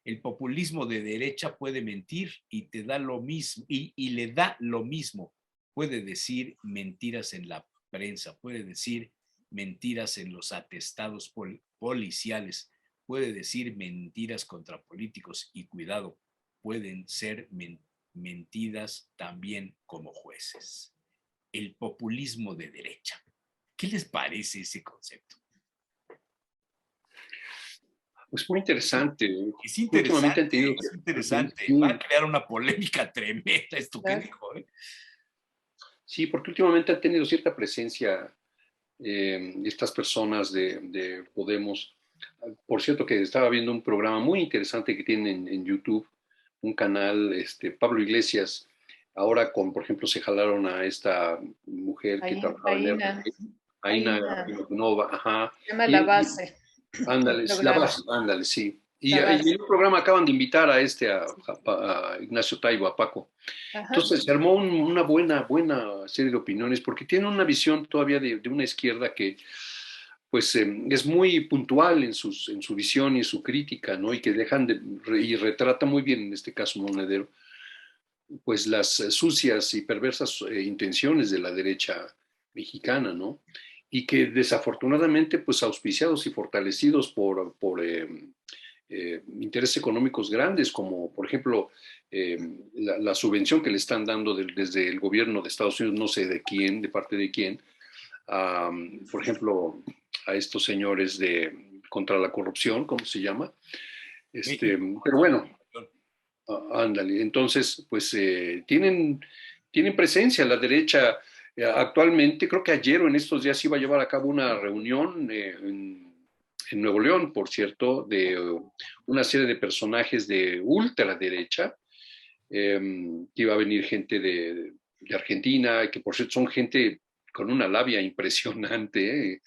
El populismo de derecha puede mentir y te da lo mismo, y le da lo mismo. Puede decir mentiras en la prensa, puede decir mentiras en los atestados policiales, puede decir mentiras contra políticos y cuidado, pueden ser mentiras también como jueces. El populismo de derecha. ¿Qué les parece ese concepto? Pues muy interesante. Es interesante, es interesante. Va a crear una polémica tremenda esto que dijo, ¿eh? Sí, porque últimamente han tenido cierta presencia estas personas de Podemos. Por cierto, que estaba viendo un programa muy interesante que tienen en YouTube, un canal, Pablo Iglesias. Ahora por ejemplo, se jalaron a esta mujer que trabajaba en Aina Nova, ajá. Se llama La Base. Ándale, La Base, ándale, sí. Y en el programa acaban de invitar a Ignacio Taibo, a Paco. Ajá. Entonces se armó una buena serie de opiniones, porque tiene una visión todavía de una izquierda que pues es muy puntual en su visión y en su crítica, ¿no? Y que y retrata muy bien, en este caso Monedero, pues las sucias y perversas intenciones de la derecha mexicana, ¿no? Y que desafortunadamente, pues auspiciados y fortalecidos por intereses económicos grandes, como por ejemplo la subvención que le están dando desde el gobierno de Estados Unidos, no sé de quién, de parte de quién, por ejemplo, a estos señores contra la corrupción, ¿cómo se llama? Pero bueno, ándale, entonces, pues tienen presencia la derecha. Actualmente, creo que ayer o en estos días iba a llevar a cabo una reunión en Nuevo León, por cierto, de una serie de personajes de ultraderecha, que iba a venir gente de Argentina, que por cierto son gente con una labia impresionante,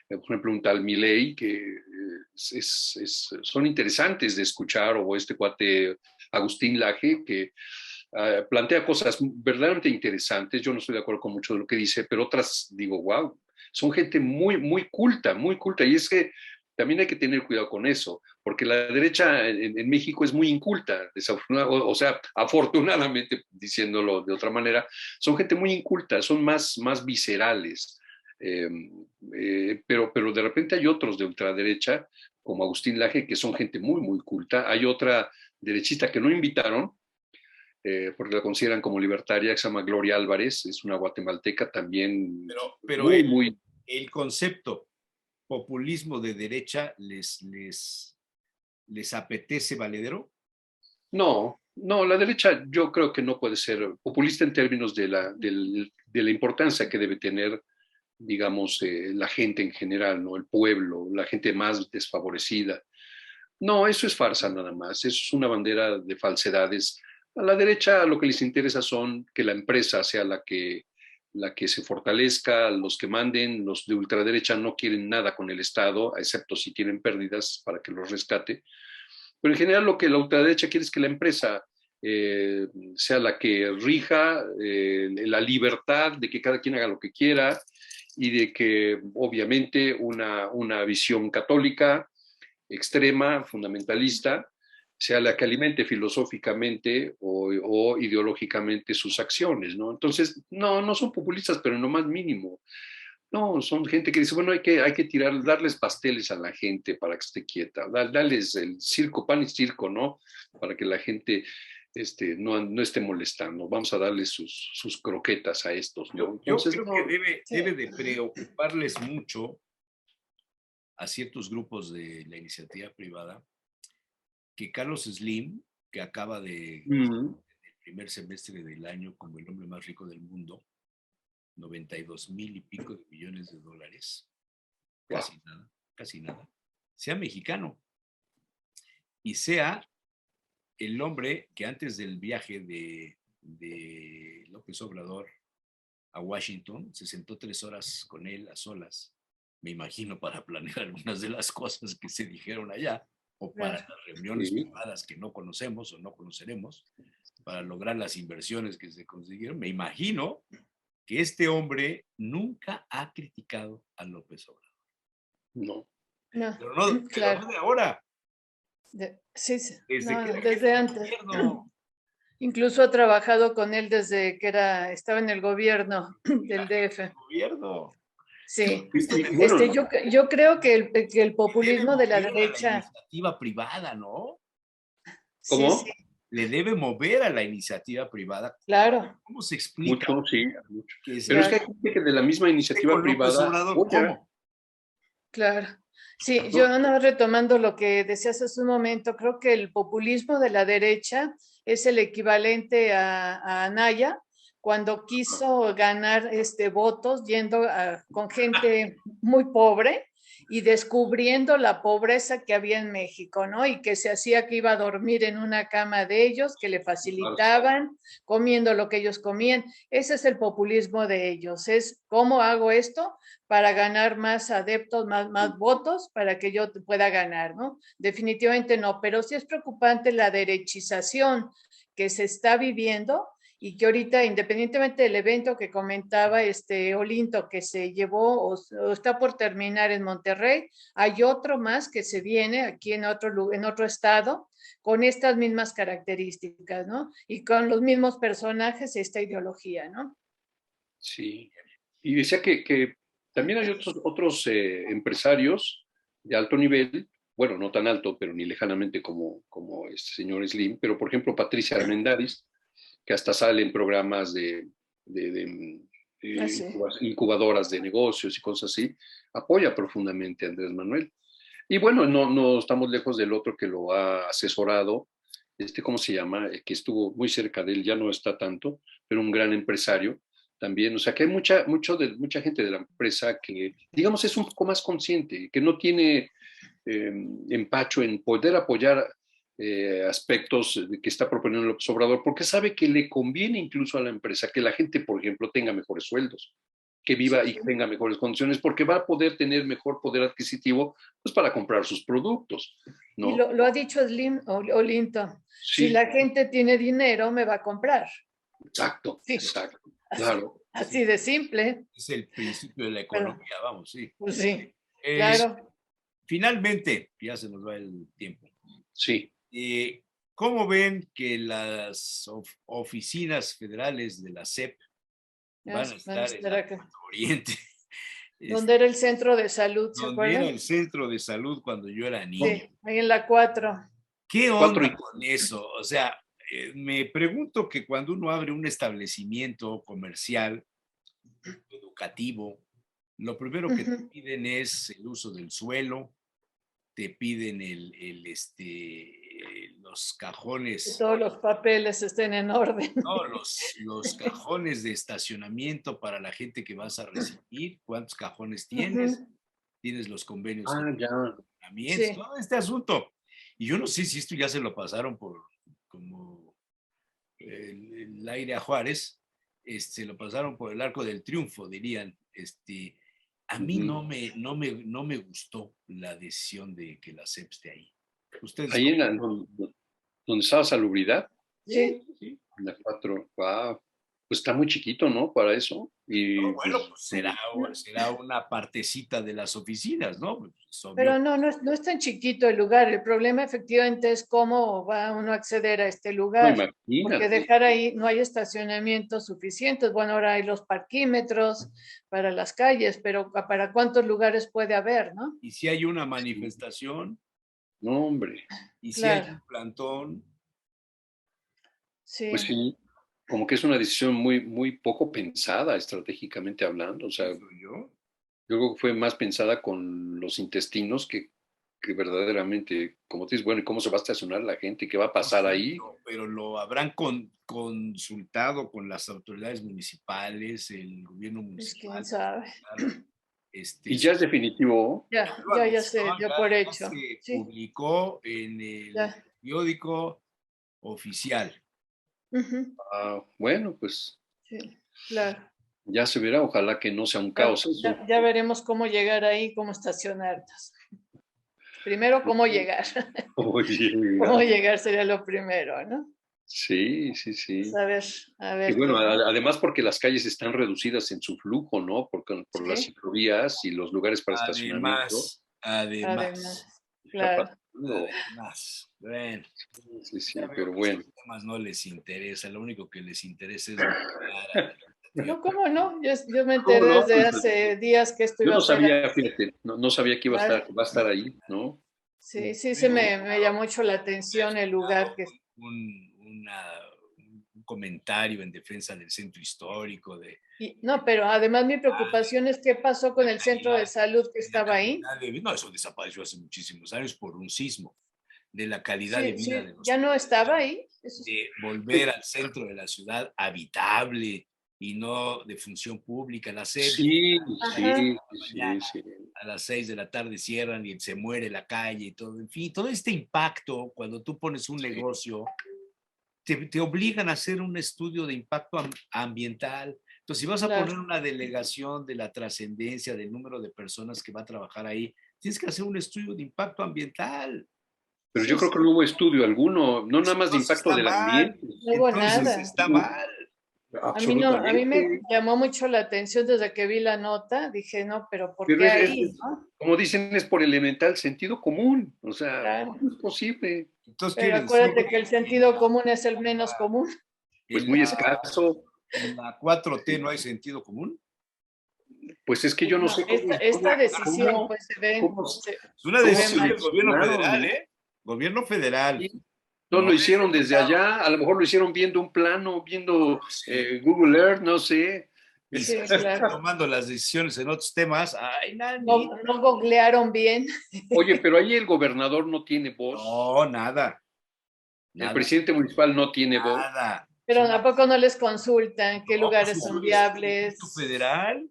por ejemplo, un tal Milei, que son interesantes de escuchar, o este cuate Agustín Laje, que plantea cosas verdaderamente interesantes. Yo no estoy de acuerdo con mucho de lo que dice, pero otras digo, wow, son gente muy culta, y es que también hay que tener cuidado con eso, porque la derecha en México es muy inculta, desafortunadamente, o sea, afortunadamente, diciéndolo de otra manera, son gente muy inculta, son más viscerales, pero de repente hay otros de ultraderecha, como Agustín Laje, que son gente muy culta. Hay otra derechista que no invitaron, porque la consideran como libertaria, que se llama Gloria Álvarez, es una guatemalteca también. Pero el concepto populismo de derecha les apetece valedero. No, la derecha yo creo que no puede ser populista en términos de la importancia que debe tener, digamos, la gente en general, ¿no? El pueblo, la gente más desfavorecida. No, eso es farsa nada más, es una bandera de falsedades. A la derecha lo que les interesa son que la empresa sea la que la que se fortalezca, los que manden, los de ultraderecha no quieren nada con el Estado, excepto si tienen pérdidas para que los rescate. Pero en general lo que la ultraderecha quiere es que la empresa sea la que rija, la libertad de que cada quien haga lo que quiera y de que obviamente una visión católica extrema, fundamentalista, sea la que alimente filosóficamente o ideológicamente sus acciones, ¿no? Entonces, no son populistas, pero en lo más mínimo. No, son gente que dice, bueno, hay que darles pasteles a la gente para que esté quieta, darles el circo, pan y circo, ¿no? Para que la gente no esté molestando. Vamos a darles sus croquetas a estos, ¿no? Yo Entonces, creo que debe de preocuparles mucho a ciertos grupos de la iniciativa privada que Carlos Slim, que acaba de el primer semestre del año como el hombre más rico del mundo, 92,000 y pico de millones de dólares, casi nada, sea mexicano y sea el hombre que antes del viaje de López Obrador a Washington se sentó 3 horas con él a solas, me imagino para planear algunas de las cosas que se dijeron allá o para las reuniones privadas que no conocemos o no conoceremos, para lograr las inversiones que se consiguieron. Me imagino que este hombre nunca ha criticado a López Obrador. No. Pero no de ahora. Desde antes. Incluso ha trabajado con él desde que estaba en el gobierno del DF. Sí, yo creo que el populismo de la derecha... La iniciativa privada, ¿no? ¿Cómo? Sí. Le debe mover a la iniciativa privada. Claro. ¿Cómo se explica? Mucho, sí. Mucho. Pero es que hay gente que de la misma iniciativa privada... ¿Cómo? Claro. Sí, yo retomando lo que decías hace un momento, creo que el populismo de la derecha es el equivalente a Anaya, cuando quiso ganar votos yendo con gente muy pobre y descubriendo la pobreza que había en México, ¿no? Y que se hacía que iba a dormir en una cama de ellos, que le facilitaban, comiendo lo que ellos comían. Ese es el populismo de ellos, es ¿cómo hago esto para ganar más adeptos, más votos, para que yo pueda ganar, ¿no? Definitivamente no, pero sí es preocupante la derechización que se está viviendo y que ahorita, independientemente del evento que comentaba Olinto, que se llevó o está por terminar en Monterrey, hay otro más que se viene aquí en otro estado con estas mismas características, ¿no? Y con los mismos personajes, esta ideología, ¿no? Sí. Y decía que también hay otros empresarios de alto nivel, bueno, no tan alto, pero ni lejanamente como este señor Slim, pero por ejemplo Patricia Armendáriz, que hasta sale en programas de incubadoras de negocios y cosas así, apoya profundamente a Andrés Manuel. Y bueno, no estamos lejos del otro que lo ha asesorado, ¿cómo se llama? Que estuvo muy cerca de él, ya no está tanto, pero un gran empresario también. O sea, que hay mucha gente de la empresa que, digamos, es un poco más consciente, que no tiene empacho en poder apoyar aspectos que está proponiendo López Obrador, porque sabe que le conviene incluso a la empresa que la gente, por ejemplo, tenga mejores sueldos, que viva y tenga mejores condiciones, porque va a poder tener mejor poder adquisitivo pues, para comprar sus productos, ¿no? Y lo ha dicho Slim Olinto, si la gente tiene dinero, me va a comprar. Exacto, exacto, claro. Así de simple. Es el principio de la economía, vamos, sí. Pues sí, claro. Finalmente, ya se nos va el tiempo. Sí. ¿Cómo ven que las oficinas federales de la SEP van a estar en el Oriente? ¿Dónde era el centro de salud? ¿Se acuerdan? ¿Dónde era el centro de salud cuando yo era niño? Sí, ahí en la 4. ¿Qué onda con eso? O sea, me pregunto que cuando uno abre un establecimiento comercial, educativo, lo primero que te piden es el uso del suelo, te piden los cajones. Que todos los papeles estén en orden. No, los cajones de estacionamiento para la gente que vas a recibir, cuántos cajones tienes, tienes los convenios de estacionamiento, todo este asunto. Y yo no sé si esto ya se lo pasaron por como el aire a Juárez, lo pasaron por el arco del triunfo, dirían. A mí no me gustó la decisión de que la SEP esté ahí. ¿Ustedes Ahí donde estaba Salubridad, Sí. sí? en la 4, wow. Pues está muy chiquito, ¿no? Para eso. Y No, bueno, pues, pues será una partecita de las oficinas, ¿no? Pues, Pero no es tan chiquito el lugar. El problema efectivamente es cómo va uno a acceder a este no, lugar. Porque imagínate. dejar ahí no hay estacionamientos suficientes. Bueno, ahora hay los parquímetros para las calles, pero ¿para cuántos lugares puede haber, no? Y si hay una manifestación, No, hombre. y si hay Claro. un plantón, Pues Sí. sí, como que es una decisión muy poco pensada estratégicamente hablando. O sea, ¿eso yo? yo creo que fue más pensada con los intestinos que verdaderamente, como tú dices, bueno, ¿y cómo se va a estacionar la gente? ¿Qué va a pasar ahí? Pero lo habrán consultado con las autoridades municipales, el gobierno Pues quién municipal. sabe. Y ya es definitivo. Ya se dio por Ya hecho. se Sí, publicó en el ya. periódico oficial. Ujú, Bueno, pues sí, claro. ya se verá. Ojalá que no sea un caos eso. Ya veremos cómo llegar ahí, cómo estacionarnos. Primero, cómo llegar. Oye, Cómo llegar sería lo primero, ¿no? sí. Pues a Y ver bueno, qué. además porque las calles están reducidas en su flujo, ¿no? Por las Sí, ciclovías y los lugares para estacionamiento. además, Está claro. pasando. Bueno, Sí, ya veo pero que bueno. estos temas no les interesa, lo único que les interesa es ganar. No, ¿cómo no? Yo me ¿Cómo enteré no? desde hace días que esto Yo iba a no ser sabía, así. fíjate, no sabía que Claro. va a estar ahí, ¿no? Sí, se me llamó mucho la atención el lugar que. Un comentario en defensa del centro histórico, No, pero además mi preocupación es qué pasó con la el centro de calidad, salud que de la estaba ahí. calidad de vida. No, eso desapareció hace muchísimos años por un sismo, de la calidad de Sí, vida de sí, los ya no estaba ciudadanos, ahí. de volver al centro de la ciudad habitable y no de función pública. La SEP Sí, Ajá, sí. a las 6 de la tarde cierran y se muere la calle y todo. En fin, todo este impacto, cuando tú pones un negocio, te obligan a hacer un estudio de impacto ambiental. Entonces, si vas a claro. poner una delegación de la trascendencia, del número de personas que va a trabajar ahí, tienes que hacer un estudio de impacto ambiental. Pero Sí, yo creo que sí, no hubo estudio alguno, no nada más de Entonces impacto está del mal. ambiente. no hubo Entonces nada. está mal. A mí no, a mí me Absolutamente. llamó mucho la atención desde que vi la nota. Dije, no, pero ¿por Pero qué ahí? ¿No? como dicen, es por elemental sentido común. O sea, Claro. ¿cómo es posible? Entonces Pero quiere decir acuérdate que el sentido común es el menos común. Pues en muy la, escaso. en la 4T no hay sentido común. Pues es que yo no No, sé esta decisión pues cómo Es una se ve decisión mal. del gobierno seleccionaron, federal, ¿no? ¿eh? Gobierno federal. Sí. No No lo es hicieron del desde Estado. allá, a lo mejor lo hicieron viendo un plano, viendo Sí. Google Earth, no sé. Y Sí, si están claro. tomando las decisiones en otros temas, ay, Nani. No googlearon bien. Oye, pero ahí el gobernador no tiene voz, No, nada. el Nada. presidente municipal no tiene voz. Nada. Pero ¿a poco no les consultan qué No, pues lugares es son un instituto viables? federal.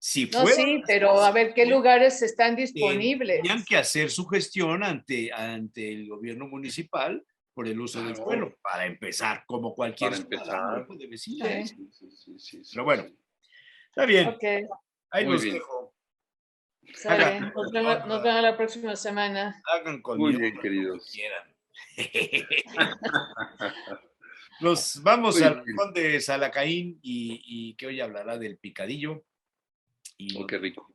Si No, fueran sí, las pero a cosas ver qué bien, lugares están tendrían disponibles. que hacer su gestión ante el gobierno municipal por el uso del Claro, suelo, para empezar, como cualquier para ciudadano, empezar. hijo de vecina. Sí, Pero bueno, está bien. ok, Ahí Muy los bien, dejo. sale. Hagan con mi Nos honra, vemos la próxima semana. hagan con mi muy bien, honra lo que queridos. quieran. Nos vamos Muy al bien. rincón de Salacaín y que hoy hablará del picadillo. Y Oh, nos qué vemos, rico.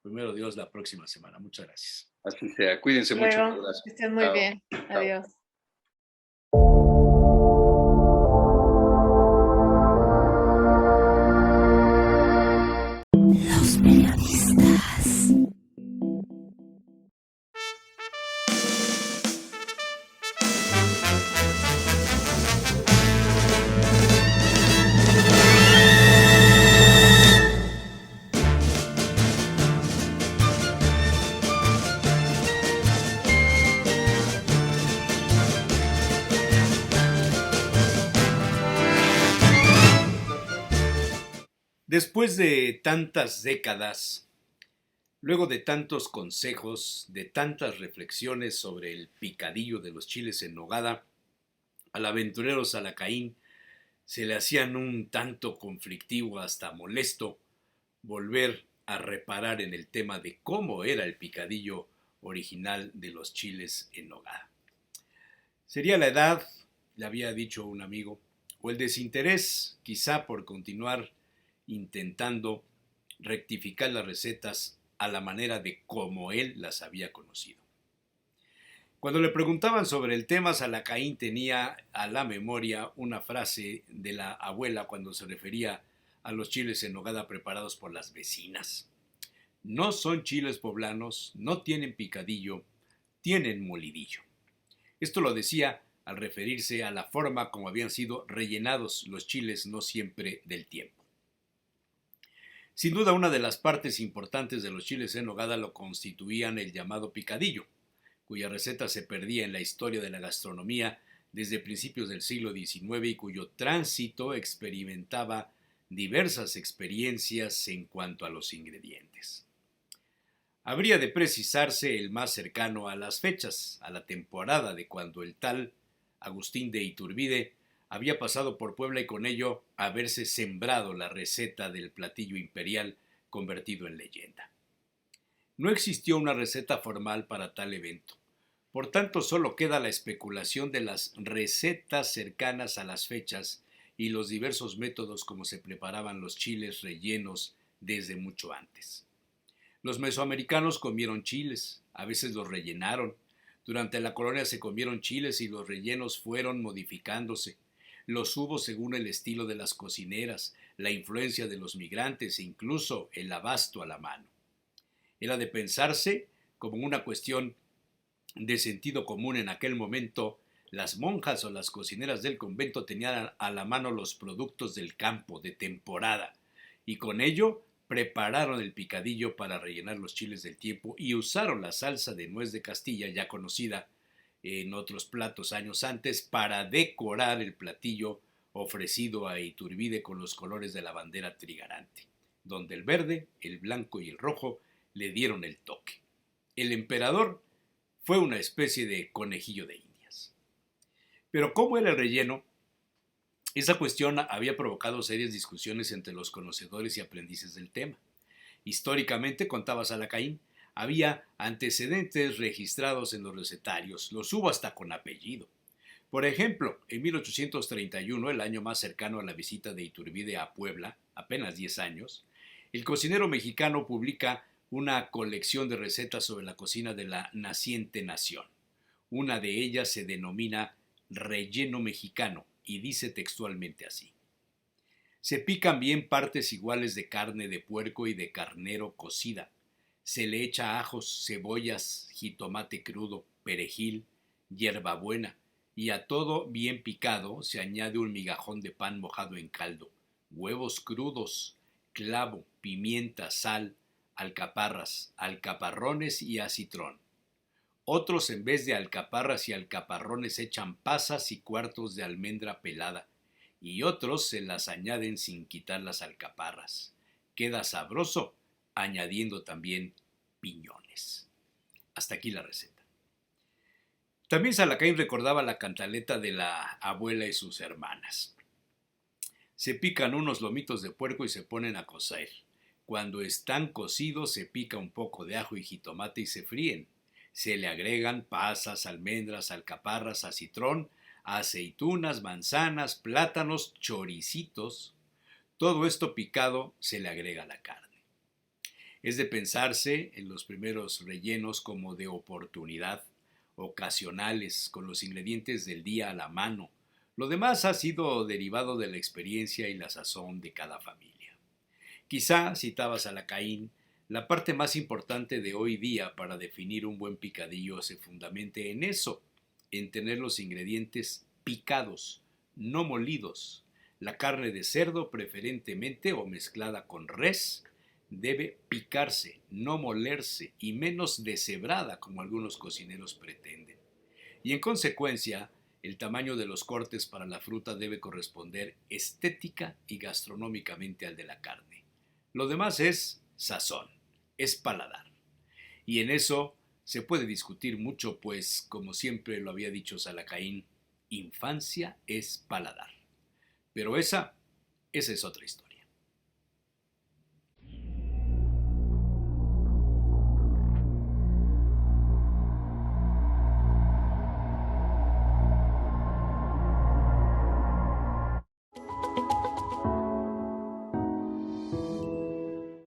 primero Dios, la próxima semana. Muchas gracias. Así sea. Cuídense mucho. Luego, Abrazo. que estén muy Chao. bien. Chao. Adiós. Después de tantas décadas, luego de tantos consejos, de tantas reflexiones sobre el picadillo de los chiles en nogada, al aventurero Salacaín se le hacían un tanto conflictivo, hasta molesto, volver a reparar en el tema de cómo era el picadillo original de los chiles en nogada. Sería la edad, le había dicho un amigo, o el desinterés, quizá por continuar intentando rectificar las recetas a la manera de cómo él las había conocido. Cuando le preguntaban sobre el tema, Salacaín tenía a la memoria una frase de la abuela cuando se refería a los chiles en nogada preparados por las vecinas. No son chiles poblanos, no tienen picadillo, tienen molidillo. Esto lo decía al referirse a la forma como habían sido rellenados los chiles, no siempre del tiempo. Sin duda, una de las partes importantes de los chiles en nogada lo constituían el llamado picadillo, cuya receta se perdía en la historia de la gastronomía desde principios del siglo XIX y cuyo tránsito experimentaba diversas experiencias en cuanto a los ingredientes. Habría de precisarse el más cercano a las fechas, a la temporada de cuando el tal Agustín de Iturbide había pasado por Puebla y con ello haberse sembrado la receta del platillo imperial convertido en leyenda. No existió una receta formal para tal evento. Por tanto, solo queda la especulación de las recetas cercanas a las fechas y los diversos métodos como se preparaban los chiles rellenos desde mucho antes. Los mesoamericanos comieron chiles, a veces los rellenaron. Durante la colonia se comieron chiles y los rellenos fueron modificándose. Los hubo según el estilo de las cocineras, la influencia de los migrantes e incluso el abasto a la mano. Era de pensarse como una cuestión de sentido común en aquel momento. Las monjas o las cocineras del convento tenían a la mano los productos del campo de temporada y con ello prepararon el picadillo para rellenar los chiles del tiempo y usaron la salsa de nuez de Castilla ya conocida en otros platos años antes para decorar el platillo ofrecido a Iturbide con los colores de la bandera trigarante, donde el verde, el blanco y el rojo le dieron el toque. El emperador fue una especie de conejillo de indias. Pero ¿cómo era el relleno? Esa cuestión había provocado serias discusiones entre los conocedores y aprendices del tema. Históricamente, contaba Salacaín, había antecedentes registrados en los recetarios, los hubo hasta con apellido. Por ejemplo, en 1831, el año más cercano a la visita de Iturbide a Puebla, apenas 10 años, el cocinero mexicano publica una colección de recetas sobre la cocina de la naciente nación. Una de ellas se denomina relleno mexicano y dice textualmente así: se pican bien partes iguales de carne de puerco y de carnero cocida. Se le echa ajos, cebollas, jitomate crudo, perejil, hierbabuena, y a todo bien picado se añade un migajón de pan mojado en caldo, huevos crudos, clavo, pimienta, sal, alcaparras, alcaparrones y acitrón. Otros en vez de alcaparras y alcaparrones echan pasas y cuartos de almendra pelada, y otros se las añaden sin quitar las alcaparras. Queda sabroso, añadiendo también piñones. Hasta aquí la receta. También Salacaín recordaba la cantaleta de la abuela y sus hermanas. Se pican unos lomitos de puerco y se ponen a cocer. Cuando están cocidos se pica un poco de ajo y jitomate y se fríen. Se le agregan pasas, almendras, alcaparras, acitrón, aceitunas, manzanas, plátanos, choricitos. Todo esto picado se le agrega a la carne. Es de pensarse en los primeros rellenos como de oportunidad, ocasionales, con los ingredientes del día a la mano. Lo demás ha sido derivado de la experiencia y la sazón de cada familia. Quizá, citaba Salacaín, la parte más importante de hoy día para definir un buen picadillo se fundamente en eso, en tener los ingredientes picados, no molidos. La carne de cerdo, preferentemente o mezclada con res, debe picarse, no molerse y menos deshebrada como algunos cocineros pretenden. Y en consecuencia, el tamaño de los cortes para la fruta debe corresponder estética y gastronómicamente al de la carne. Lo demás es sazón, es paladar. Y en eso se puede discutir mucho, pues, como siempre lo había dicho Salacaín, infancia es paladar. Pero esa es otra historia.